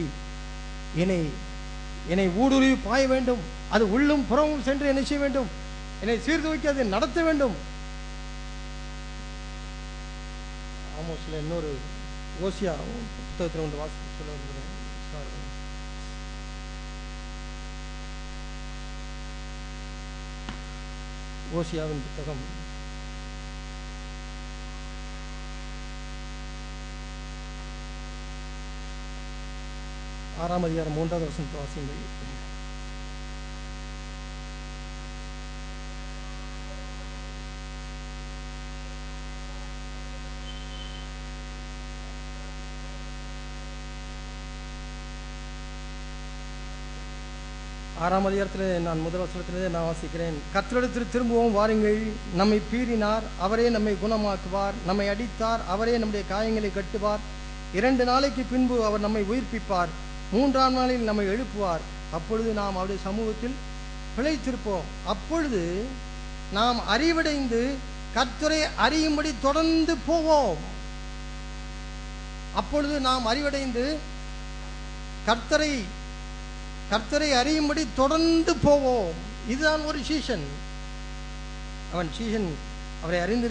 என்னை ஊடுருவி பாய வேண்டும், அது உள்ளும் புறமும் சென்று என்ன செய்ய வேண்டும், என்னை சீர்தூக்கி அதை நடத்த வேண்டும். ஆமோஸ்ல இன்னொரு ஓசியா புத்தகத்தில் ஒன்று வாசிக்க சொல்ல விரும்புகிறேன். ஓசியாவின் புத்தகம் 6ஆம் அதிகாரம் 3வது வசனத்தை வாசியுங்கள். 6ஆம் அதிகாரத்தில் நான் முதல் வசனத்திலே நான் வாசிக்கிறேன். கர்த்தரிடத்தில் திரும்புவோம் வாருங்கள். நம்மை பீறினார், அவரே நம்மை குணமாக்குவார். நம்மை அடித்தார், அவரே நம்முடைய காயங்களை கட்டுவார். 2 நாளைக்கு பின்பு அவர் நம்மை உயிர்ப்பிப்பார். 3ஆம் நாளில் நம்மை எழுப்புவார். அப்பொழுது நாம் அவருடைய சமூகத்தில் பிழைத்திருப்போம். அப்பொழுது நாம் அறிவடைந்து கர்த்தரை அறியும்படி தொடர்ந்து போவோம். அப்பொழுது நாம் அறிவடைந்து கர்த்தரை அறியும்படி தொடர்ந்து போவோம். இதுதான் ஒரு சீஷன். அவரை அறிந்து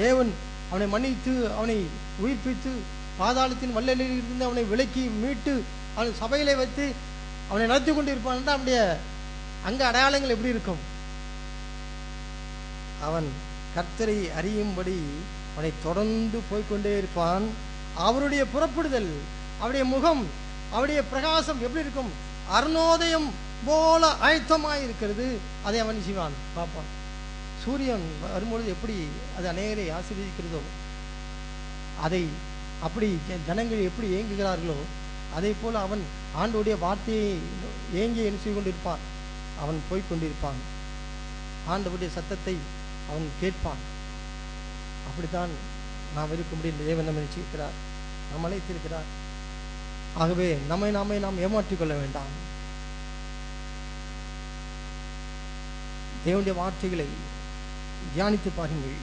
தேவன் அவனை மன்னித்து அவனை உயிர்ப்பித்து பாதாளத்தின் வல்லலில் இருந்து அவனை விலக்கி மீட்டு அவன் சபையிலே வைத்து அவனை நடத்தி கொண்டு இருப்பான். அவனுடைய அங்க அடையாளங்கள் எப்படி இருக்கும்? அவன் கர்த்தரை அறியும்படி அவனை தொடர்ந்து போய்கொண்டே இருப்பான். அவருடைய புறப்படுதல், அவருடைய முகம், அவருடைய பிரகாசம் எப்படி இருக்கும்? அருணோதயம் போல ஆயத்தமாய் இருக்கிறது. அதை அவன் செய்வான், பார்ப்பான். சூரியன் வரும்பொழுது எப்படி அது அநேகரை ஆசீர்வதிக்கிறதோ, அதை அப்படி ஜனங்கள் எப்படி ஏங்குகிறார்களோ அதே போல அவன் ஆண்டோடைய வார்த்தையை ஏங்கி என்ன செய்து கொண்டிருப்பான். அவன் போய்கொண்டிருப்பான். ஆண்டவருடைய சத்தத்தை அவன் கேட்பான். அப்படித்தான் நாம் இருக்கும்படி தேவன் நம்மை நிச்சயிக்கிறார், நாம் அழைத்திருக்கிறார். ஆகவே நாம் ஏமாற்றிக் கொள்ள வேண்டாம். தேவனுடைய வார்த்தைகளை தியானித்து பாருங்கள்.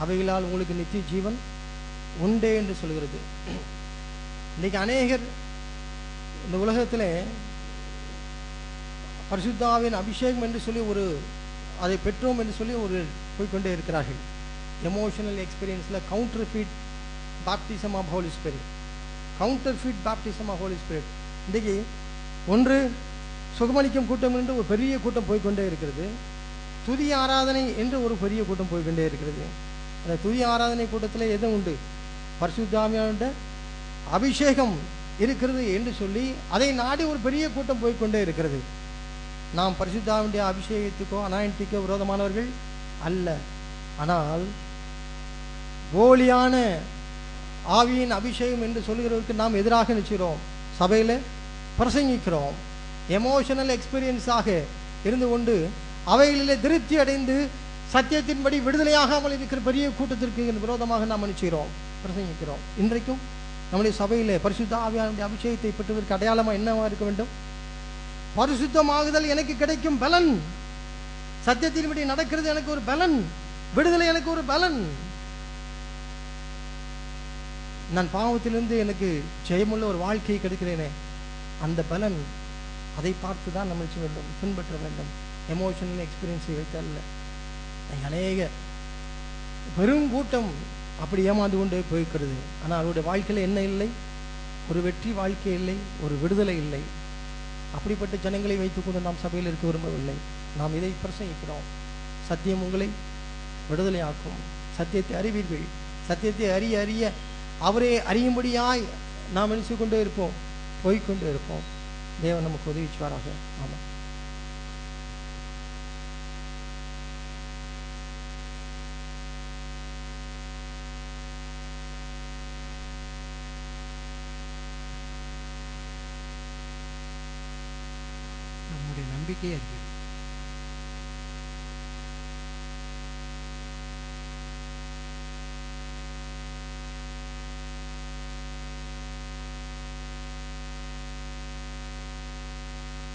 அவைகளால் உங்களுக்கு நித்திய ஜீவன் உண்டே என்று சொல்கிறது. இன்றைக்கு அநேகர் இந்த உலகத்தில் பரிசுத்தாவின் அபிஷேகம் என்று சொல்லி அதை பெற்றோம் என்று சொல்லி போய்கொண்டே இருக்கிறார்கள். எமோஷனல் எக்ஸ்பீரியன்ஸில் counterfeit baptism of holy spirit, counterfeit baptism of holy spirit. இன்றைக்கு ஒன்று சுகமளிக்கும் கூட்டம் என்று ஒரு பெரிய கூட்டம் போய்கொண்டே இருக்கிறது. துதி ஆராதனை என்று ஒரு பெரிய கூட்டம் போய்கொண்டே இருக்கிறது. அந்த துதி ஆராதனை கூட்டத்தில் எது உண்டு? பரிசுத்தாவியான அபிஷேகம் இருக்கிறது என்று சொல்லி அதை நாடி ஒரு பெரிய கூட்டம் போய்கொண்டே இருக்கிறது. நாம் பரிசுத்தாவினுடைய அபிஷேகத்துக்கோ அனாயிண்டிக்கோ விரோதமானவர்கள் அல்ல. ஆனால் போலியான ஆவியின் அபிஷேகம் என்று சொல்லுகிறவருக்கு நாம் எதிராக நிற்கிறோம், சபையில் பிரசங்கிக்கிறோம். எமோஷனல் எக்ஸ்பீரியன்ஸாக இருந்து கொண்டு அவைகளிலே திருப்தி அடைந்து சத்தியத்தின்படி விடுதலையாகாமல் இருக்கிற பெரிய கூட்டத்திற்கு விரோதமாக நாம் நிற்கிறோம், பிரசங்கிக்கிறோம். இன்றைக்கும் நம்முடைய சபையில் பரிசுத்த ஆவியானுடைய அபிஷேகத்தை பெற்றதற்கு அடையாளமாக என்னவா இருக்க வேண்டும்? பரிசுத்தமாகுதல் எனக்கு கிடைக்கும் பலன், சத்தியத்தின்படி நடக்கிறது எனக்கு ஒரு பலன், விடுதலை எனக்கு ஒரு பலன். நான் பாவத்திலிருந்து எனக்கு ஜெயமுள்ள ஒரு வாழ்க்கையை கிடைக்கிறேனே, அந்த பலன், அதை பார்த்து தான் நம்ம செய்ய வேண்டும், பின்பற்ற வேண்டும். எமோஷனல் எக்ஸ்பீரியன்ஸை வைத்து அல்ல. அநேக பெரும் கூட்டம் அப்படி ஏமாந்து கொண்டே போய்க்கிறது. ஆனால் அவருடைய வாழ்க்கையில் என்ன இல்லை? ஒரு வெற்றி வாழ்க்கை இல்லை, ஒரு விடுதலை இல்லை. அப்படிப்பட்ட ஜனங்களை வைத்துக்கொண்டு நாம் சபையில் இருக்க விரும்பவில்லை. நாம் இதை பிரசங்கிக்கிறோம். சத்தியம் உங்களை விடுதலையாக்கும். சத்தியத்தை அறிவீர்கள். சத்தியத்தை அறிய அறிய அவரே அறியும்படியாய் நாம் நினைச்சு கொண்டே இருப்போம், போய்கொண்டே இருப்போம். தேவன் நமக்கு உதவிச்சுவாராக. ஆமாம். நம்முடைய நம்பிக்கையே அறிக்கை